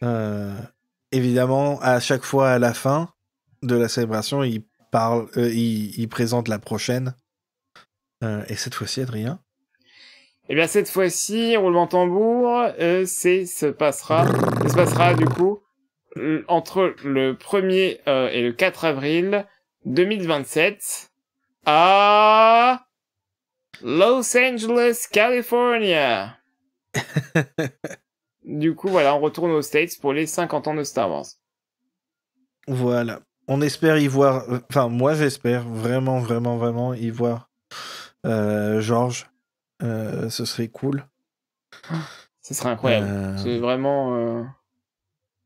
Évidemment, à chaque fois à la fin de la célébration, il présente la prochaine. Et cette fois-ci, Adrien. Eh bien, cette fois-ci, roulement de tambour, se passera du coup entre le 1er et le 4 avril 2027 à Los Angeles, California. Du coup, voilà, on retourne aux States pour les 50 ans de Star Wars. Voilà. On espère y voir... Enfin, moi, j'espère vraiment, vraiment, vraiment y voir George. Ce serait cool. Ce serait incroyable. C'est vraiment...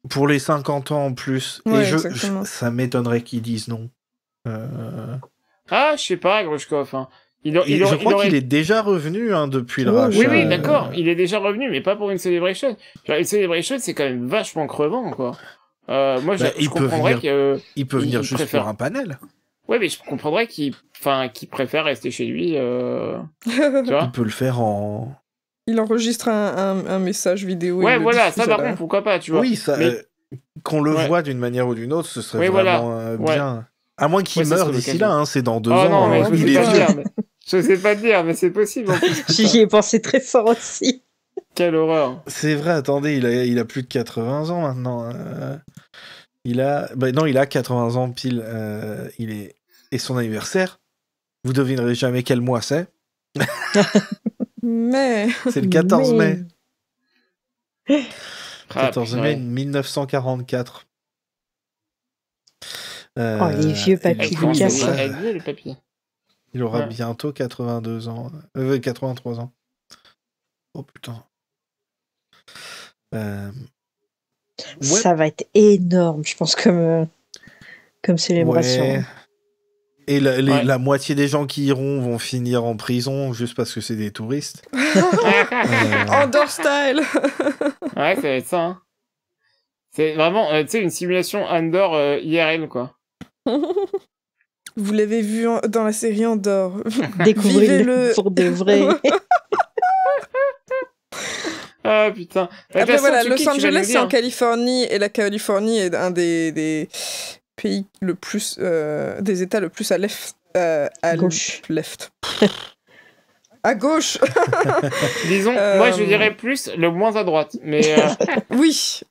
Pour les 50 ans en plus. Ouais, et exactement. ça m'étonnerait qu'ils disent non. Ah, je sais pas, Grushkov. Hein. Je crois qu'il est déjà revenu depuis le rachat. Oui, d'accord. Il est déjà revenu, mais pas pour une Celebration. Genre, une Celebration, c'est quand même vachement crevant, quoi. Moi, je comprendrais que... Il peut venir juste préfère... pour un panel. Ouais, mais je comprendrais qu'il préfère rester chez lui. Tu vois, il peut le faire en... Il enregistre un message vidéo. Ouais, et voilà, le ça par contre, pourquoi pas, tu vois. Oui, ça... Mais... qu'on le voit d'une manière ou d'une autre, ce serait voilà. vraiment bien. À moins qu'il meure d'ici là, hein, c'est dans 2 ans. Non, mais il est vieux. Je sais pas te dire, mais c'est possible en plus. J'y ai pensé très fort aussi. Quelle horreur. C'est vrai, attendez, il a plus de 80 ans maintenant. Il a 80 ans pile. Et son anniversaire, vous devinerez jamais quel mois c'est. Mais... C'est le 14 mai. 14 Ah, mai 1944. Oh, les vieux papis Lucas. Le papy. Il aura bientôt 82 ans. 83 ans. Oh putain. Ça va être énorme, je pense, comme célébration. Ouais. Et la moitié des gens qui iront vont finir en prison juste parce que c'est des touristes. Andor style. Ouais, ça va être ça. Hein. C'est vraiment, tu sais, une simulation Andor IRL, quoi. Vous l'avez vu dans la série Andor. Découvrez-le pour de vrai. Ah putain. Après voilà, Los Angeles c'est en Californie et la Californie est un des pays le plus des États le plus à l'est à gauche. Left. À gauche. Disons, moi je dirais plus le moins à droite, mais oui.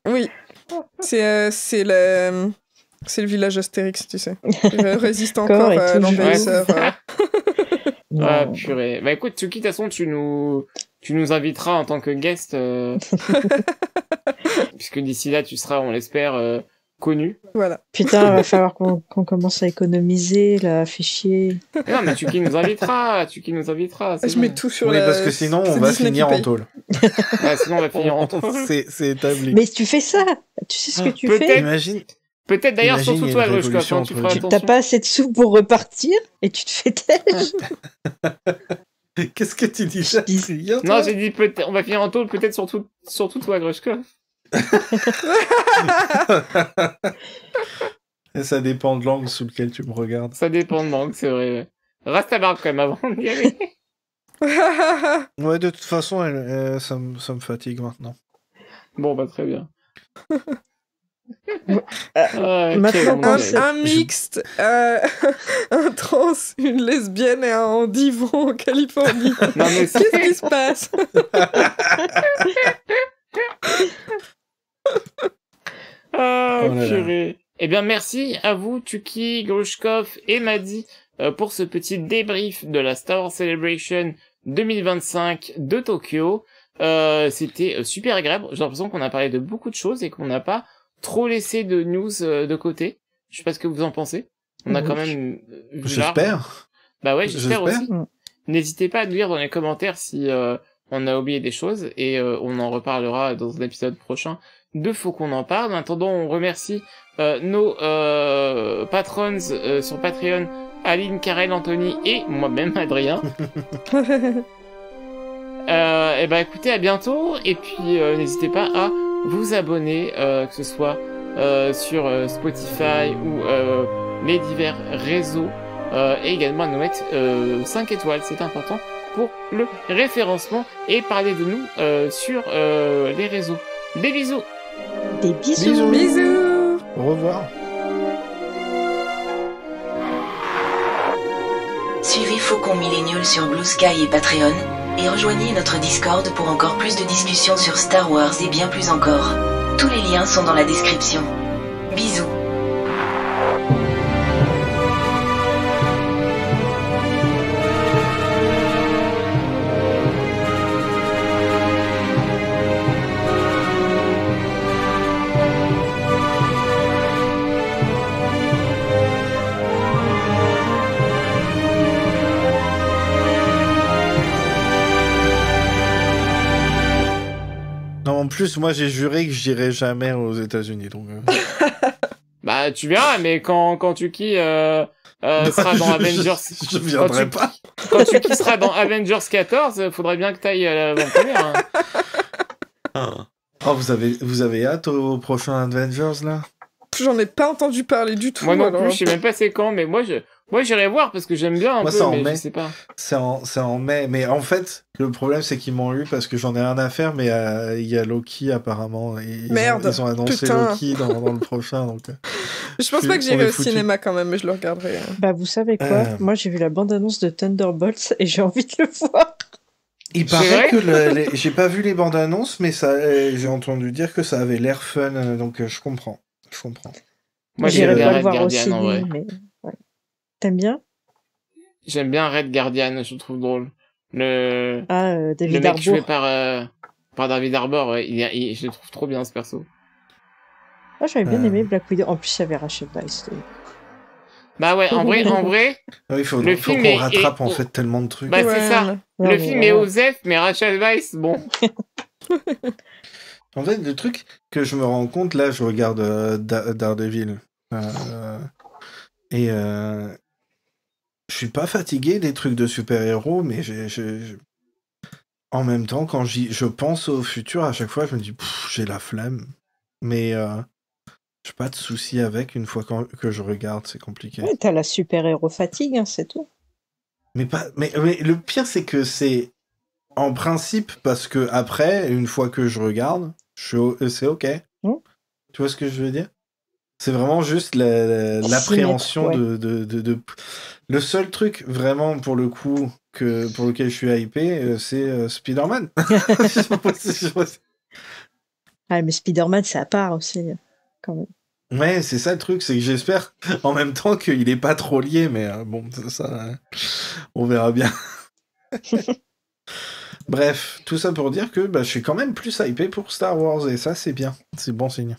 C'est le village Astérix, tu sais. Il résiste encore à l'envahisseur. Ah purée. Bah écoute, Tsuki, de toute façon, tu nous inviteras en tant que guest, puisque d'ici là, tu seras, on l'espère, connu. Voilà. Putain, va falloir qu'on commence à économiser, là, fait chier. Non, mais Tsuki nous invitera. Je mets tout sur oui, parce que sinon, on va finir en tôle. Sinon, on va finir en tôle. C'est établi. Mais tu fais ça. Tu sais ce que tu fais. Imagine. Peut-être d'ailleurs, surtout toi, Grushkov, hein, tu feras attention. T'as pas assez de sous pour repartir et tu te fais têche. Qu'est-ce que tu dis ça? Non, j'ai dit peut-être, on va finir en tôle, peut-être surtout toi, Grushkov. Ça dépend de l'angle sous lequel tu me regardes. Ça dépend de l'angle, c'est vrai. Reste ta barbe quand même avant d'y aller. Ouais, de toute façon, ça me fatigue maintenant. Bon, bah très bien. Maintenant, un mixte, un trans, une lesbienne et un divan en Californie. Non, mais qu'est-ce qui se passe? Purée. Eh bien, merci à vous, Tsuki, Grushkov et Madi, pour ce petit débrief de la Star Wars Celebration 2025 de Tokyo. c'était super agréable. J'ai l'impression qu'on a parlé de beaucoup de choses et qu'on n'a pas trop laissé de news de côté. Je sais pas ce que vous en pensez. On a quand même vu large. J'espère. Bah ouais, j'espère aussi. Mm. N'hésitez pas à nous dire dans les commentaires si on a oublié des choses et on en reparlera dans un épisode prochain de Faut qu'on en parle. En attendant, on remercie nos patrons sur Patreon, Aline, Karel, Anthony et moi-même, Adrien. Et bah écoutez, à bientôt et puis n'hésitez pas à vous abonner, que ce soit sur Spotify ou les divers réseaux. Et également à nous mettre 5 étoiles, c'est important pour le référencement et parler de nous sur les réseaux. Des bisous. Des bisous. Bisous. Au revoir. Suivez Faucon Millennial sur Blue Sky et Patreon, et rejoignez notre Discord pour encore plus de discussions sur Star Wars et bien plus encore. Tous les liens sont dans la description. Bisous. Non, en plus, moi, j'ai juré que j'irai jamais aux États-Unis, donc. Bah tu verras, mais quand Tuki sera dans Avengers... Je viendrai pas. Quand Tuki sera dans Avengers 14, faudrait bien que t'ailles à l'avant-première. Hein. Oh, vous avez hâte au prochain Avengers, là? J'en ai pas entendu parler du tout. Moi non alors. plus, je sais même pas c'est quand, mais moi j'irai voir parce que j'aime bien un Moi, peu, c'est en mais mai. je sais pas. C'est en mai, mais en fait, le problème c'est qu'ils m'ont eu parce que j'en ai rien à faire, mais il y a Loki apparemment. Ils ont annoncé putain. Loki dans le prochain, donc. Je pense pas que j'irai au cinéma quand même, mais je le regarderai. Bah, vous savez quoi? Moi, j'ai vu la bande-annonce de Thunderbolts et j'ai envie de le voir. Il C'est paraît vrai que j'ai pas vu les bandes annonces, mais j'ai entendu dire que ça avait l'air fun, donc je comprends. Moi j'irai j'aime bien pas le Red voir au Guardian en vrai. ciné, mais ouais. T'aimes bien? J'aime bien Red Guardian, je le trouve drôle. Le David mec joué Harbour. par David Harbour, ouais, je le trouve trop bien ce perso. Ah, j'avais bien aimé Black Widow. En plus, il y avait Rachel Weisz. Bah ouais, en vrai, Il faut Le qu'on film rattrape est- en fait tellement de trucs. bah c'est ça. Non, Le mais film est voilà. osef, mais Rachel Weisz, bon. En fait, le truc que je me rends compte, là, je regarde Daredevil. Et je suis pas fatigué des trucs de super-héros, mais en même temps, quand je pense au futur, à chaque fois, je me dis, j'ai la flemme. Mais j'ai pas de soucis avec une fois que je regarde, c'est compliqué. Ouais, t'as la super-héros fatigue, hein, c'est tout. Mais le pire, c'est que c'est en principe parce que après, une fois que je regarde, c'est ok. Tu vois ce que je veux dire? C'est vraiment juste l'appréhension ouais. de... Le seul truc vraiment pour le coup pour lequel je suis hypé, c'est Spider-Man. Ah, mais Spider-Man, c'est à part aussi, quand même. Ouais, c'est ça le truc, c'est que j'espère en même temps qu'il est pas trop lié, mais bon, ça, on verra bien. Bref, tout ça pour dire que je suis quand même plus hypé pour Star Wars, et ça c'est bien, c'est bon signe.